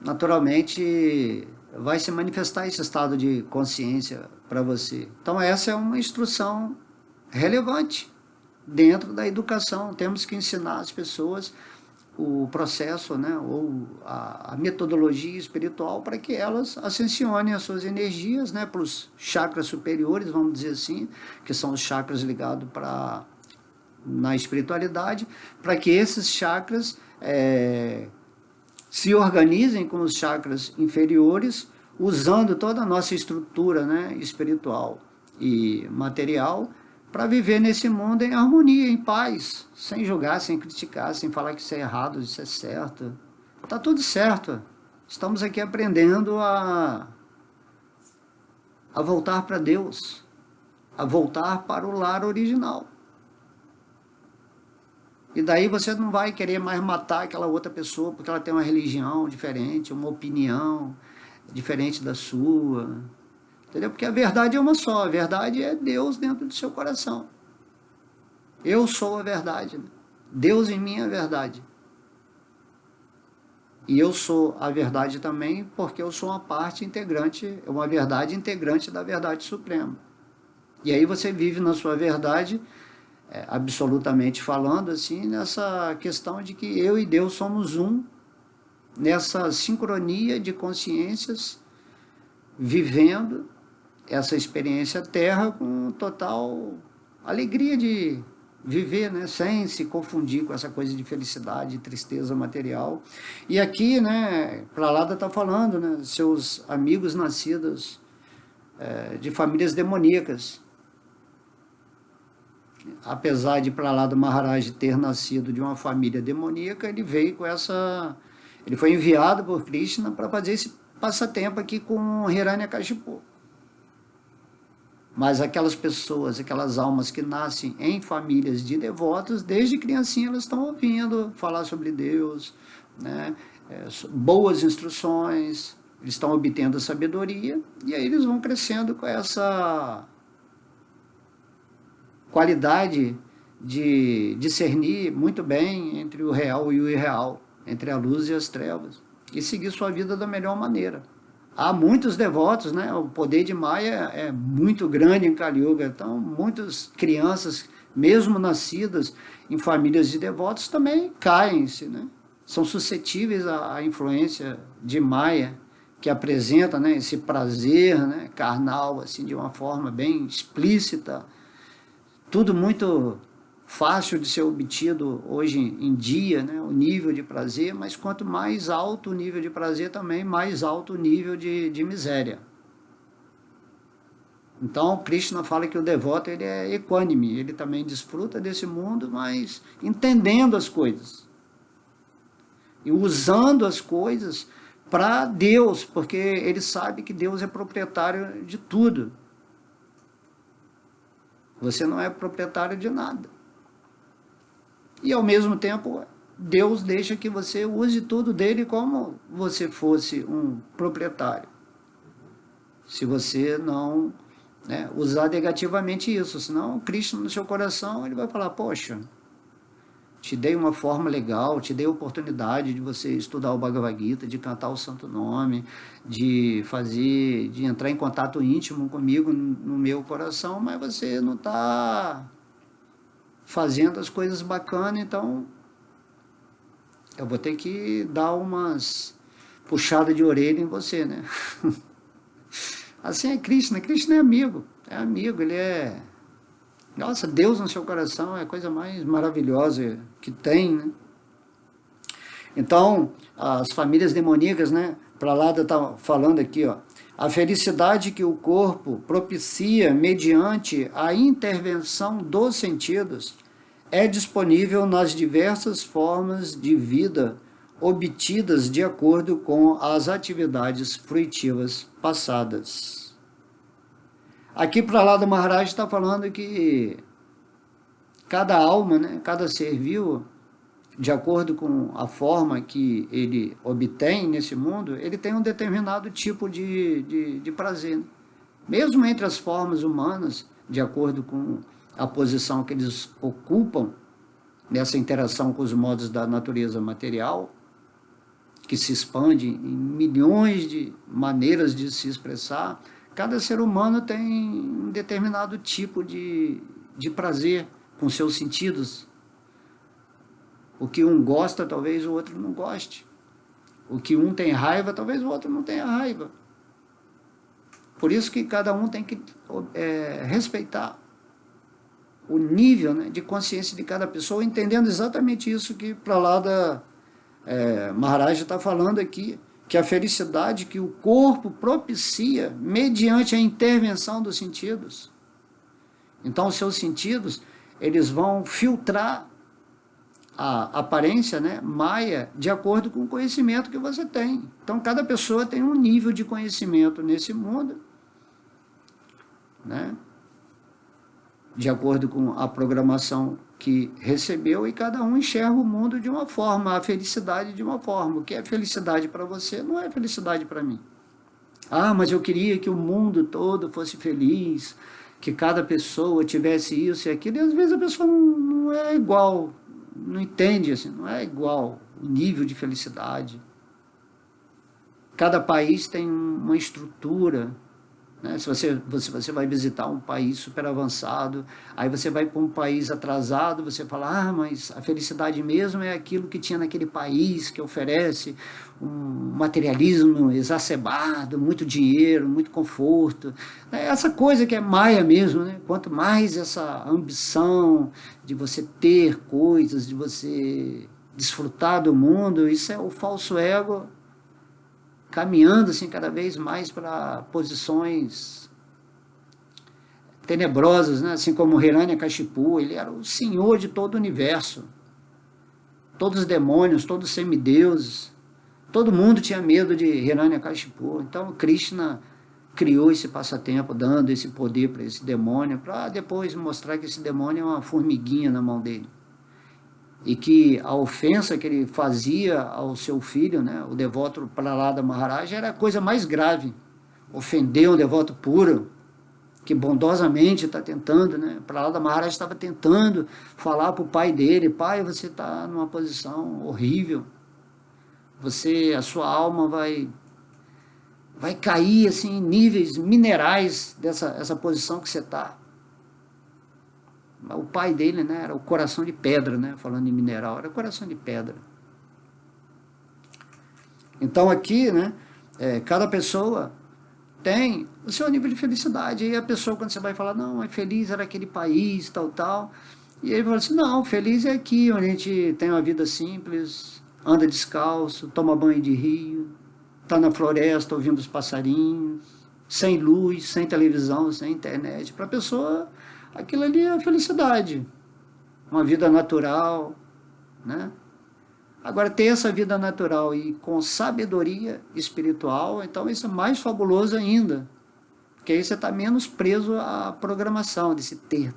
naturalmente vai se manifestar esse estado de consciência para você. Então essa é uma instrução relevante dentro da educação. Temos que ensinar as pessoas o processo, né, ou a metodologia espiritual para que elas ascensionem as suas energias, né, para os chakras superiores, vamos dizer assim, que são os chakras ligados na espiritualidade, para que esses chakras se organizem com os chakras inferiores, usando toda a nossa estrutura, né, espiritual e material, para viver nesse mundo em harmonia, em paz, sem julgar, sem criticar, sem falar que isso é errado, isso é certo. Está tudo certo. Estamos aqui aprendendo a voltar para Deus, a voltar para o lar original. E daí você não vai querer mais matar aquela outra pessoa porque ela tem uma religião diferente, uma opinião diferente da sua. Entendeu? Porque a verdade é uma só, a verdade é Deus dentro do seu coração. Eu sou a verdade. Deus em mim é a verdade. E eu sou a verdade também porque eu sou uma parte integrante, uma verdade integrante da verdade suprema. E aí você vive na sua verdade, absolutamente falando, assim, nessa questão de que eu e Deus somos um, nessa sincronia de consciências, vivendo essa experiência terra com total alegria de viver, né, sem se confundir com essa coisa de felicidade, tristeza material. E aqui, né, Prahlada está falando, né, seus amigos nascidos de famílias demoníacas. Apesar de Prahlada Maharaj ter nascido de uma família demoníaca, ele veio com essa... Ele foi enviado por Krishna para fazer esse passatempo aqui com Hiranyakashipu. Mas aquelas pessoas, aquelas almas que nascem em famílias de devotos, desde criancinha elas estão ouvindo falar sobre Deus, né? Boas instruções, eles estão obtendo sabedoria, e aí eles vão crescendo com essa qualidade de discernir muito bem entre o real e o irreal, entre a luz e as trevas, e seguir sua vida da melhor maneira. Há muitos devotos, né? O poder de Maya é muito grande em Kali Yuga, então muitas crianças, mesmo nascidas em famílias de devotos, também caem-se, né? São suscetíveis à influência de Maya, que apresenta, né, esse prazer, né, carnal, assim, de uma forma bem explícita, tudo muito fácil de ser obtido hoje em dia, né, o nível de prazer, mas quanto mais alto o nível de prazer também, mais alto o nível de miséria. Então, Krishna fala que o devoto ele é equânime, ele também desfruta desse mundo, mas entendendo as coisas. E usando as coisas para Deus, porque ele sabe que Deus é proprietário de tudo. Você não é proprietário de nada. E ao mesmo tempo, Deus deixa que você use tudo dele como você fosse um proprietário. Se você não, né, usar negativamente isso, senão Krishna no seu coração ele vai falar, poxa, te dei uma forma legal, te dei a oportunidade de você estudar o Bhagavad Gita, de cantar o Santo Nome, de entrar em contato íntimo comigo no meu coração, mas você não está fazendo as coisas bacanas, então eu vou ter que dar umas puxadas de orelha em você, né? Assim é Krishna, Krishna é amigo, ele é... Nossa, Deus no seu coração é a coisa mais maravilhosa que tem, né? Então, as famílias demoníacas, né? Prahlada está falando aqui, ó. A felicidade que o corpo propicia mediante a intervenção dos sentidos é disponível nas diversas formas de vida obtidas de acordo com as atividades fruitivas passadas. Aqui Prahlada Maharaj está falando que cada alma, né, cada ser vivo, de acordo com a forma que ele obtém nesse mundo, ele tem um determinado tipo de prazer. Mesmo entre as formas humanas, de acordo com a posição que eles ocupam nessa interação com os modos da natureza material, que se expande em milhões de maneiras de se expressar, cada ser humano tem um determinado tipo de prazer com seus sentidos. O que um gosta, talvez o outro não goste. O que um tem raiva, talvez o outro não tenha raiva. Por isso que cada um tem que respeitar o nível, né, de consciência de cada pessoa, entendendo exatamente isso que Prahlada Maharaj está falando aqui, que a felicidade que o corpo propicia mediante a intervenção dos sentidos. Então, os seus sentidos, eles vão filtrar a aparência, né, Maya, de acordo com o conhecimento que você tem. Então, cada pessoa tem um nível de conhecimento nesse mundo, né, de acordo com a programação que recebeu, e cada um enxerga o mundo de uma forma, a felicidade de uma forma. O que é felicidade para você não é felicidade para mim. Ah, mas eu queria que o mundo todo fosse feliz, que cada pessoa tivesse isso e aquilo, e às vezes a pessoa não é igual, não entende, assim, não é igual o nível de felicidade. Cada país tem uma estrutura, né? Se você vai visitar um país super avançado, aí você vai para um país atrasado, você fala, ah, mas a felicidade mesmo é aquilo que tinha naquele país, que oferece um materialismo exacerbado, muito dinheiro, muito conforto. É essa coisa que é maia mesmo, né? Quanto mais essa ambição de você ter coisas, de você desfrutar do mundo, isso é o falso ego caminhando assim cada vez mais para posições tenebrosas, né? Assim como Hiranyakashipu, ele era o senhor de todo o universo, todos os demônios, todos os semideuses, todo mundo tinha medo de Hiranyakashipu. Então Krishna criou esse passatempo, dando esse poder para esse demônio, para depois mostrar que esse demônio é uma formiguinha na mão dele. E que a ofensa que ele fazia ao seu filho, né, o devoto Prahlada Maharaj, era a coisa mais grave. Ofender um devoto puro, que bondosamente está tentando, né? Prahlada Maharaj estava tentando falar para o pai dele, pai, você está numa posição horrível, a sua alma vai cair assim, em níveis minerais essa posição que você está. O pai dele, né, era o coração de pedra, né, falando em mineral, era o coração de pedra. Então aqui, né, cada pessoa tem o seu nível de felicidade. E a pessoa, quando você vai falar, não, é feliz era aquele país, tal, tal. E ele fala assim, não, feliz é aqui, onde a gente tem uma vida simples, anda descalço, toma banho de rio, está na floresta ouvindo os passarinhos, sem luz, sem televisão, sem internet. Para a pessoa, aquilo ali é felicidade. Uma vida natural, né? Agora, ter essa vida natural e com sabedoria espiritual, então isso é mais fabuloso ainda. Porque aí você está menos preso à programação desse ter,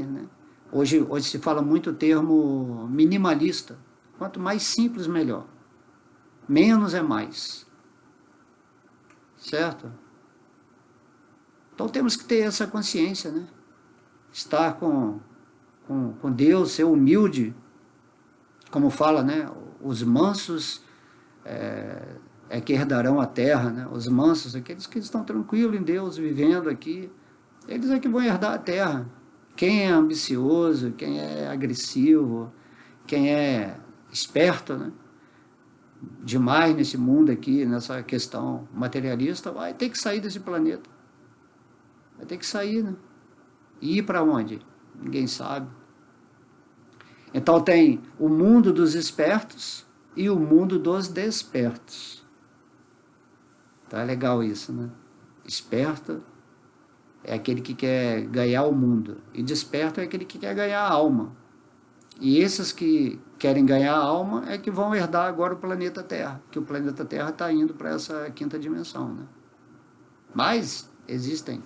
né? Hoje se fala muito o termo minimalista. Quanto mais simples, melhor. Menos é mais. Certo? Então temos que ter essa consciência, né? Estar com Deus, ser humilde, como fala, né? Os mansos que herdarão a terra, né? Os mansos, aqueles que estão tranquilos em Deus, vivendo aqui, eles é que vão herdar a terra. Quem é ambicioso, quem é agressivo, quem é esperto, né, demais nesse mundo aqui, nessa questão materialista, vai ter que sair desse planeta. Vai ter que sair, né? E ir para onde? Ninguém sabe. Então tem o mundo dos espertos e o mundo dos despertos. Então é legal isso, né? Esperto é aquele que quer ganhar o mundo. E desperto é aquele que quer ganhar a alma. E esses que querem ganhar a alma é que vão herdar agora o planeta Terra. Que o planeta Terra está indo para essa quinta dimensão, né? Mas existem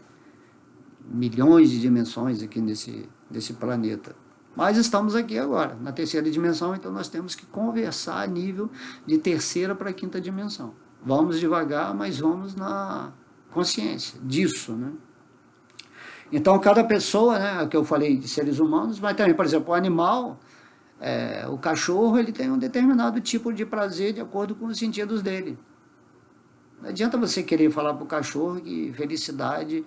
milhões de dimensões aqui nesse planeta. Mas estamos aqui agora, na terceira dimensão, então nós temos que conversar a nível de terceira para quinta dimensão. Vamos devagar, mas vamos na consciência disso, né? Então, cada pessoa, né, que eu falei de seres humanos, mas também, por exemplo, o animal, o cachorro, ele tem um determinado tipo de prazer de acordo com os sentidos dele. Não adianta você querer falar para o cachorro que felicidade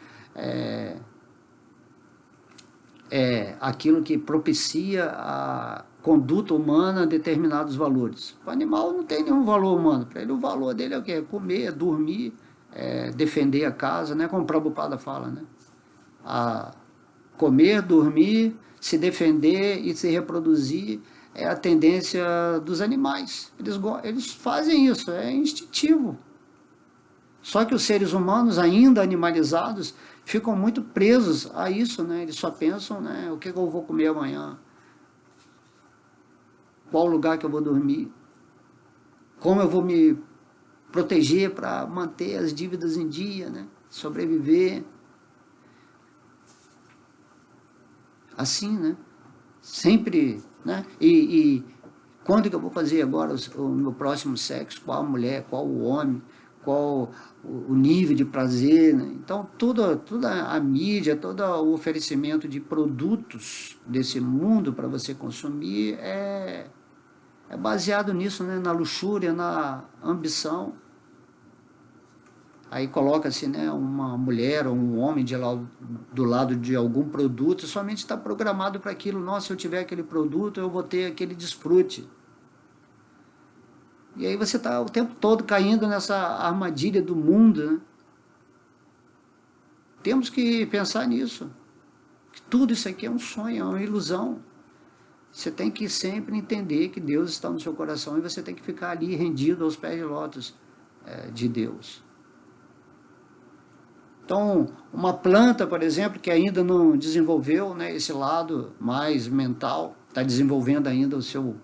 é aquilo que propicia a conduta humana a determinados valores. O animal não tem nenhum valor humano. Para ele, o valor dele é o quê? É comer, dormir, defender a casa, né? Como o Prabhupada fala, né? A comer, dormir, se defender e se reproduzir é a tendência dos animais. Eles fazem isso, é instintivo. Só que os seres humanos, ainda animalizados, ficam muito presos a isso, né? Eles só pensam, né? O que eu vou comer amanhã? Qual lugar que eu vou dormir? Como eu vou me proteger para manter as dívidas em dia, né? Sobreviver. Assim, né? Sempre, né? E quando que eu vou fazer agora o meu próximo sexo? Qual a mulher, qual o homem, qual o nível de prazer, né? Então, toda a mídia, todo o oferecimento de produtos desse mundo para você consumir é baseado nisso, né? Na luxúria, na ambição. Aí coloca-se, né, uma mulher ou um homem do lado de algum produto, somente está programado para aquilo. Nossa, se eu tiver aquele produto, eu vou ter aquele desfrute. E aí você está o tempo todo caindo nessa armadilha do mundo, né? Temos que pensar nisso. Que tudo isso aqui é um sonho, é uma ilusão. Você tem que sempre entender que Deus está no seu coração e você tem que ficar ali rendido aos pés de lótus de Deus. Então, uma planta, por exemplo, que ainda não desenvolveu, né, esse lado mais mental, está desenvolvendo ainda o seu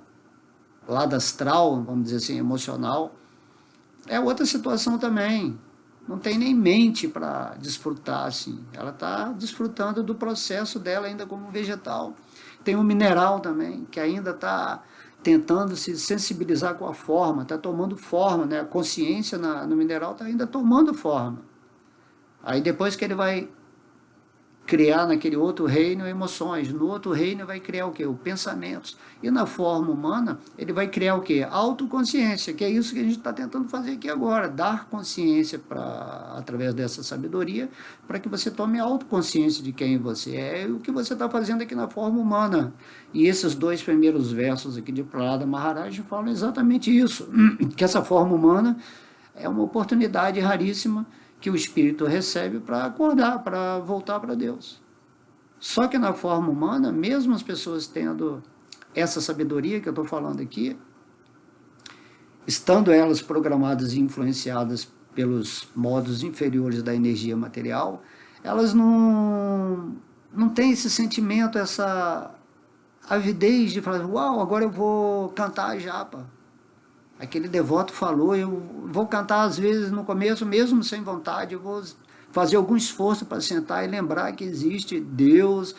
lado astral, vamos dizer assim, emocional, é outra situação também. Não tem nem mente para desfrutar, assim. Ela está desfrutando do processo dela ainda como vegetal. Tem um mineral também, que ainda está tentando se sensibilizar com a forma, está tomando forma, né? A consciência no mineral está ainda tomando forma. Aí depois que ele vai criar naquele outro reino emoções, no outro reino vai criar o quê? Os pensamentos. E na forma humana, ele vai criar o quê? Autoconsciência, que é isso que a gente está tentando fazer aqui agora, dar consciência através dessa sabedoria, para que você tome autoconsciência de quem você é e o que você está fazendo aqui na forma humana. E esses 2 primeiros versos aqui de Prahlada Maharaj falam exatamente isso, que essa forma humana é uma oportunidade raríssima que o espírito recebe para acordar, para voltar para Deus. Só que na forma humana, mesmo as pessoas tendo essa sabedoria que eu estou falando aqui, estando elas programadas e influenciadas pelos modos inferiores da energia material, elas não têm esse sentimento, essa avidez de falar, uau, agora eu vou cantar a japa. Aquele devoto falou, eu vou cantar às vezes no começo, mesmo sem vontade, eu vou fazer algum esforço para sentar e lembrar que existe Deus,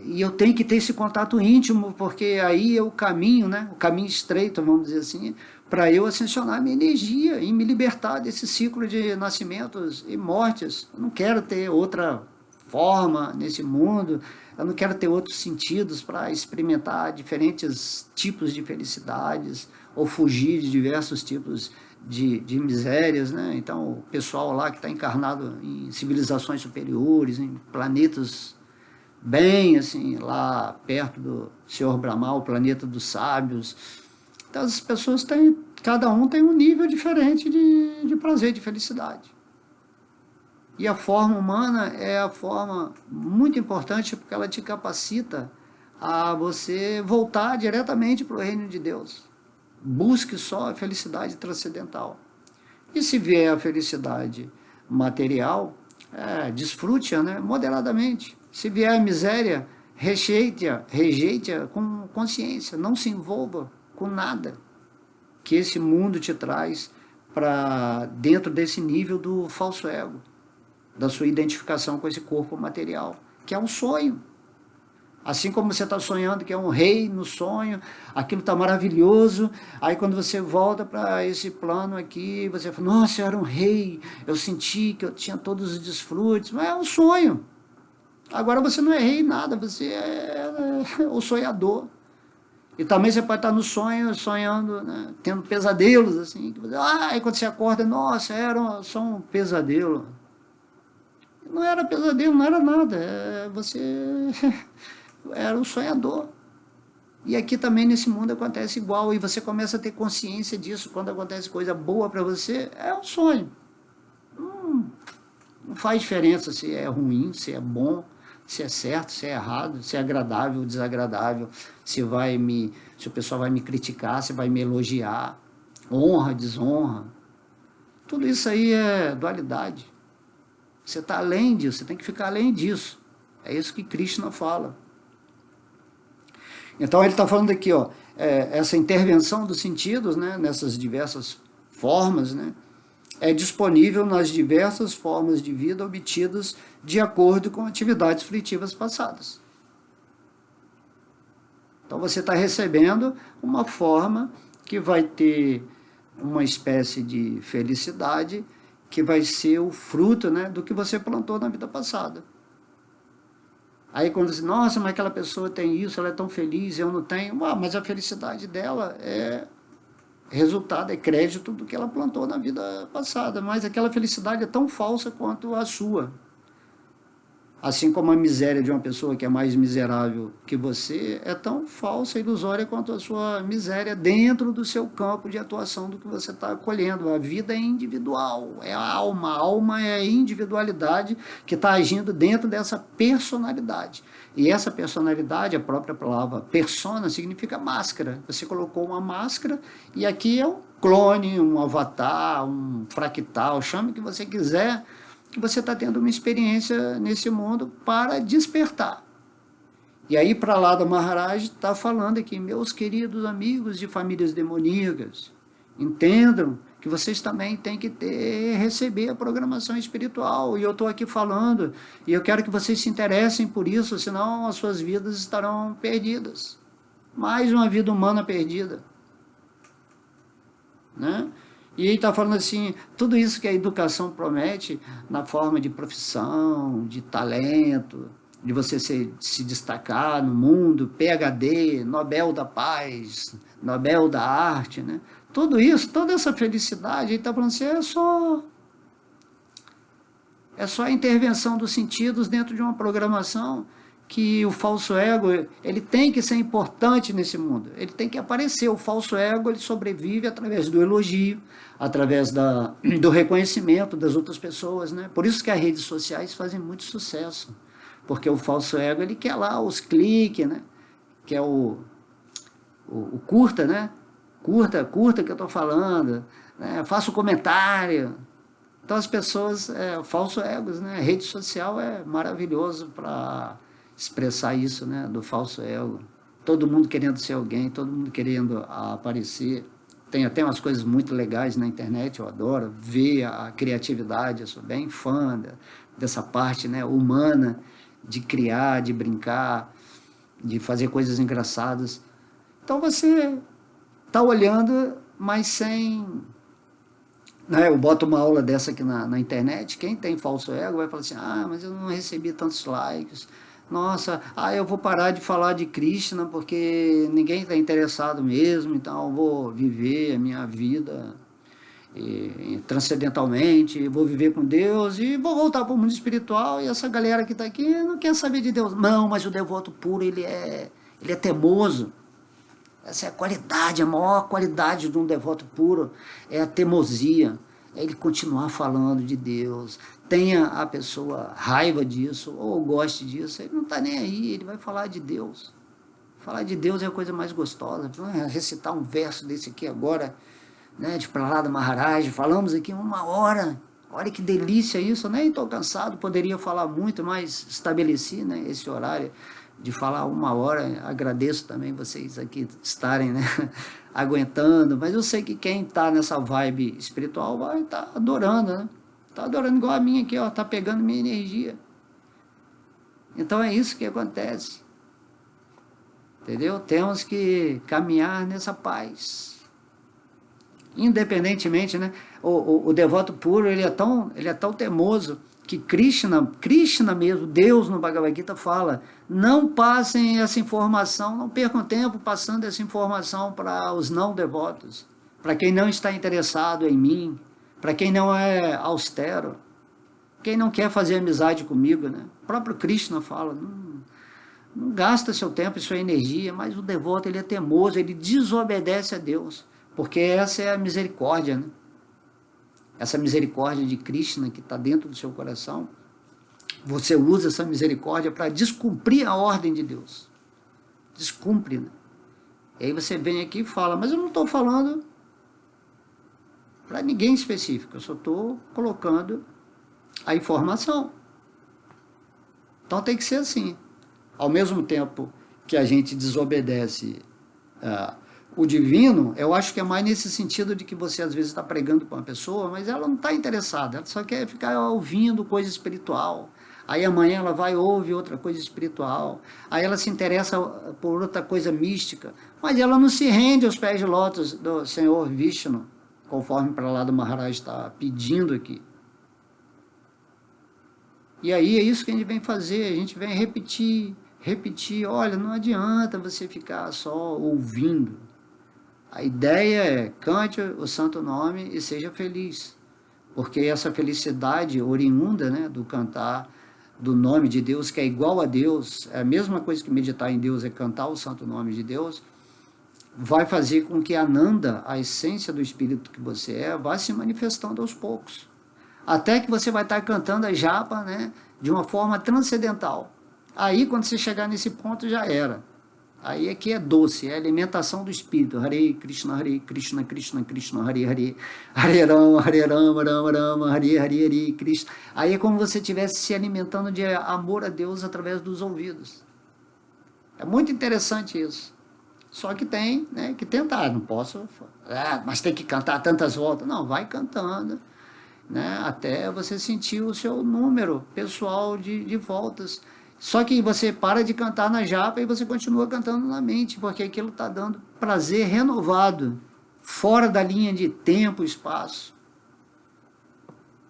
e eu tenho que ter esse contato íntimo, porque aí é o caminho, né? O caminho estreito, vamos dizer assim, para eu ascensionar minha energia e me libertar desse ciclo de nascimentos e mortes. Eu não quero ter outra forma nesse mundo, eu não quero ter outros sentidos para experimentar diferentes tipos de felicidades, ou fugir de diversos tipos de misérias, né? Então, o pessoal lá que está encarnado em civilizações superiores, em planetas bem, assim, lá perto do Senhor Brahma, o planeta dos sábios. Então, as pessoas têm, cada um tem um nível diferente de prazer, de felicidade. E a forma humana é a forma muito importante porque ela te capacita a você voltar diretamente para o reino de Deus. Busque só a felicidade transcendental. E se vier a felicidade material, desfrute-a, né, moderadamente. Se vier a miséria, rejeite-a com consciência. Não se envolva com nada que esse mundo te traz para dentro desse nível do falso ego, da sua identificação com esse corpo material, que é um sonho. Assim como você está sonhando que é um rei no sonho, aquilo está maravilhoso, aí quando você volta para esse plano aqui, você fala, nossa, eu era um rei, eu senti que eu tinha todos os desfrutes, mas é um sonho. Agora você não é rei nada, você é o sonhador. E também você pode estar no sonho, sonhando, né, tendo pesadelos, assim, que você, aí quando você acorda, nossa, era só um pesadelo. Não era pesadelo, não era nada, você era um sonhador. E aqui também nesse mundo acontece igual, e você começa a ter consciência disso, quando acontece coisa boa para você, é um sonho. Não faz diferença se é ruim, se é bom, se é certo, se é errado, se é agradável ou desagradável, se o pessoal vai me criticar, se vai me elogiar, honra, desonra. Tudo isso aí é dualidade. Você está além disso, você tem que ficar além disso. É isso que Krishna fala. Então ele está falando aqui, ó, essa intervenção dos sentidos, né, nessas diversas formas, né, é disponível nas diversas formas de vida obtidas de acordo com atividades fruitivas passadas. Então você está recebendo uma forma que vai ter uma espécie de felicidade que vai ser o fruto, né, do que você plantou na vida passada. Aí quando diz, nossa, mas aquela pessoa tem isso, ela é tão feliz, eu não tenho. Mas a felicidade dela é resultado, é crédito do que ela plantou na vida passada, mas aquela felicidade é tão falsa quanto a sua. Assim como a miséria de uma pessoa que é mais miserável que você é tão falsa e ilusória quanto a sua miséria dentro do seu campo de atuação do que você está acolhendo. A vida é individual, é a alma é a individualidade que está agindo dentro dessa personalidade. E essa personalidade, a própria palavra persona, significa máscara. Você colocou uma máscara e aqui é um clone, um avatar, um fractal, chame o que você quiser, que você está tendo uma experiência nesse mundo para despertar. E aí, para lá do Maharaj, está falando aqui, meus queridos amigos de famílias demoníacas, entendam que vocês também têm que receber a programação espiritual. E eu estou aqui falando, e eu quero que vocês se interessem por isso, senão as suas vidas estarão perdidas. Mais uma vida humana perdida. Né? E ele está falando assim, tudo isso que a educação promete na forma de profissão, de talento, de você se destacar no mundo, PhD, Nobel da Paz, Nobel da Arte, né? Tudo isso, toda essa felicidade, ele está falando assim, é só a intervenção dos sentidos dentro de uma programação que o falso ego, ele tem que ser importante nesse mundo, ele tem que aparecer. O falso ego, ele sobrevive através do elogio, através do reconhecimento das outras pessoas, né? Por isso que as redes sociais fazem muito sucesso, porque o falso ego, ele quer lá os cliques, né? Que é o curta, né? Curta que eu estou falando, né? Faça um comentário. Então as pessoas, falso egos, né? A rede social é maravilhoso para expressar isso, né? Do falso ego. Todo mundo querendo ser alguém, todo mundo querendo aparecer. Tem até umas coisas muito legais na internet, eu adoro ver a criatividade, eu sou bem fã dessa parte, né, humana, de criar, de brincar, de fazer coisas engraçadas. Então você está olhando, mas sem... Né, eu boto uma aula dessa aqui na internet, quem tem falso ego vai falar assim, mas eu não recebi tantos likes, nossa, eu vou parar de falar de Krishna porque ninguém está interessado mesmo, então eu vou viver a minha vida transcendentalmente, vou viver com Deus e vou voltar para o mundo espiritual, e essa galera que está aqui não quer saber de Deus. Não, mas o devoto puro, ele é teimoso. Essa é a qualidade, a maior qualidade de um devoto puro é a teimosia, é ele continuar falando de Deus. Tenha a pessoa raiva disso ou goste disso, ele não está nem aí, ele vai falar de Deus. Falar de Deus é a coisa mais gostosa. Recitar um verso desse aqui agora, né, de Prahlada Maharaj, falamos aqui 1 hora. Olha que delícia isso, eu nem estou cansado, poderia falar muito, mas estabeleci, né, esse horário de falar 1 hora. Agradeço também vocês aqui estarem, né, aguentando, mas eu sei que quem está nessa vibe espiritual vai estar adorando, né? Está adorando igual a minha aqui, ó, está pegando minha energia. Então é isso que acontece. Entendeu? Temos que caminhar nessa paz. Independentemente, né? O devoto puro, ele é tão teimoso que Krishna mesmo, Deus no Bhagavad Gita fala, não passem essa informação, não percam tempo passando essa informação para os não devotos, para quem não está interessado em mim, para quem não é austero, quem não quer fazer amizade comigo, né? O próprio Krishna fala, não gasta seu tempo e sua energia, mas o devoto, ele é teimoso, ele desobedece a Deus, porque essa é a misericórdia, né? Essa misericórdia de Krishna que está dentro do seu coração, você usa essa misericórdia para descumprir a ordem de Deus. Descumpre, né? E aí você vem aqui e fala, mas eu não estou falando para ninguém específico, eu só estou colocando a informação. Então tem que ser assim. Ao mesmo tempo que a gente desobedece o divino, eu acho que é mais nesse sentido de que você às vezes está pregando para uma pessoa, mas ela não está interessada, ela só quer ficar ouvindo coisa espiritual. Aí amanhã ela vai ouvir outra coisa espiritual, aí ela se interessa por outra coisa mística, mas ela não se rende aos pés de lótus do Senhor Vishnu, conforme para lá do Maharaj está pedindo aqui. E aí é isso que a gente vem fazer, a gente vem repetir, olha, não adianta você ficar só ouvindo. A ideia é cante o santo nome e seja feliz, porque essa felicidade oriunda, né, do cantar do nome de Deus, que é igual a Deus, é a mesma coisa que meditar em Deus, é cantar o santo nome de Deus, vai fazer com que a Nanda, a essência do espírito que você é, vá se manifestando aos poucos. Até que você vai estar cantando a japa, né, de uma forma transcendental. Aí, quando você chegar nesse ponto, já era. Aí é que é doce, é a alimentação do espírito. Hare Krishna, Krishna Krishna, Hare Hare, Hare Rama, Rama Rama, Hare Hare, Hare Krishna. Aí é como se você estivesse se alimentando de amor a Deus através dos ouvidos. É muito interessante isso. Só que tem, né, que tentar, não posso, mas tem que cantar tantas voltas. Não, vai cantando, né, até você sentir o seu número pessoal de voltas. Só que você para de cantar na japa e você continua cantando na mente, porque aquilo está dando prazer renovado, fora da linha de tempo e espaço.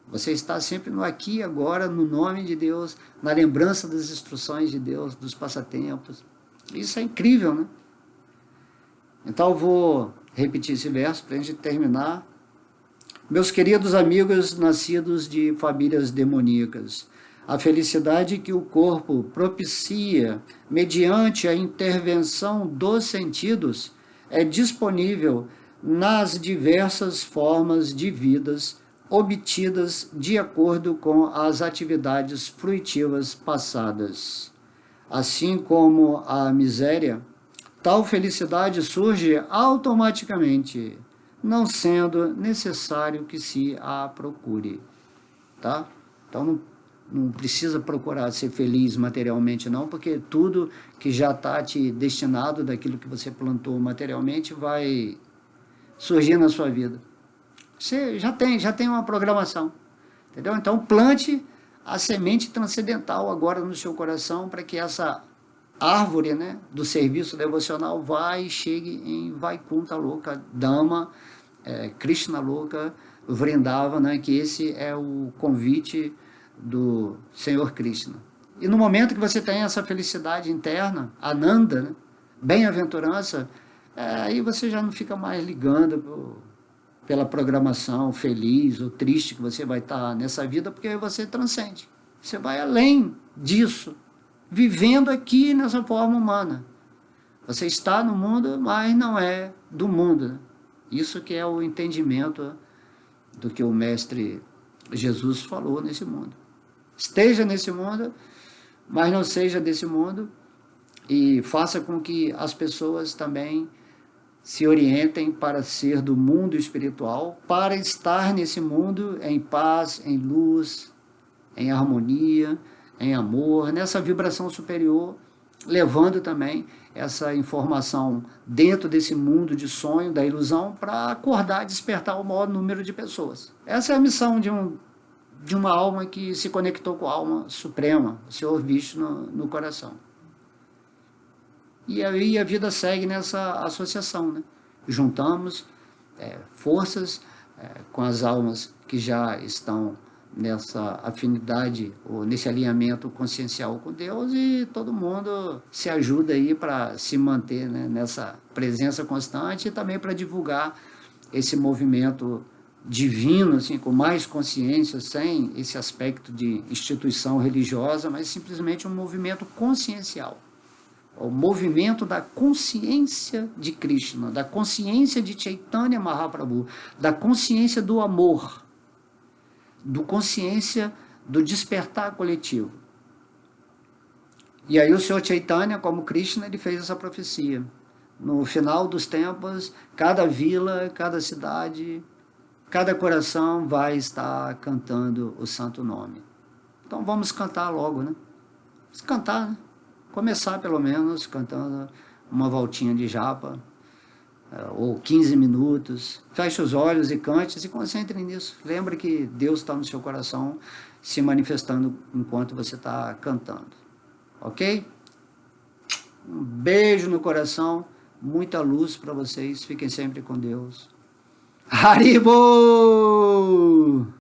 Você está sempre no aqui e agora, no nome de Deus, na lembrança das instruções de Deus, dos passatempos. Isso é incrível, né? Então eu vou repetir esse verso para a gente terminar. Meus queridos amigos nascidos de famílias demoníacas, a felicidade que o corpo propicia mediante a intervenção dos sentidos é disponível nas diversas formas de vidas obtidas de acordo com as atividades fruitivas passadas. Assim como a miséria, tal felicidade surge automaticamente, não sendo necessário que se a procure, tá? Então não precisa procurar ser feliz materialmente não, porque tudo que já está te destinado daquilo que você plantou materialmente vai surgir na sua vida. Você já tem uma programação, entendeu? Então plante a semente transcendental agora no seu coração para que essa árvore, né, do serviço devocional vai e chegue em Vaikuntha Loka, Dhamma, Krishna Loka, Vrindava, né, que esse é o convite do Senhor Krishna. E no momento que você tem essa felicidade interna, Ananda, né, bem-aventurança, aí você já não fica mais ligando pela programação feliz ou triste que você vai estar nessa vida, porque você transcende. Você vai além disso, vivendo aqui nessa forma humana. Você está no mundo, mas não é do mundo, né? Isso que é o entendimento do que o Mestre Jesus falou nesse mundo. Esteja nesse mundo, mas não seja desse mundo, e faça com que as pessoas também se orientem para ser do mundo espiritual, para estar nesse mundo em paz, em luz, em harmonia, em amor, nessa vibração superior, levando também essa informação dentro desse mundo de sonho, da ilusão, para acordar e despertar o maior número de pessoas. Essa é a missão de uma alma que se conectou com a alma suprema, o Senhor visto no coração. E aí a vida segue nessa associação, né? Juntamos forças com as almas que já estão nessa afinidade ou nesse alinhamento consciencial com Deus, e todo mundo se ajuda aí para se manter, né, nessa presença constante, e também para divulgar esse movimento divino, assim, com mais consciência, sem esse aspecto de instituição religiosa, mas simplesmente um movimento consciencial. O movimento da consciência de Krishna, da consciência de Chaitanya Mahaprabhu, da consciência do amor, do consciência do despertar coletivo. E aí o Senhor Chaitanya, como Krishna, ele fez essa profecia. No final dos tempos, cada vila, cada cidade, cada coração vai estar cantando o santo nome. Então vamos cantar logo, né? Vamos cantar, né? Começar pelo menos cantando uma voltinha de japa, ou 15 minutos. Feche os olhos e cante, se concentre nisso. Lembre que Deus está no seu coração se manifestando enquanto você está cantando. Ok? Um beijo no coração, muita luz para vocês. Fiquem sempre com Deus. Haribo!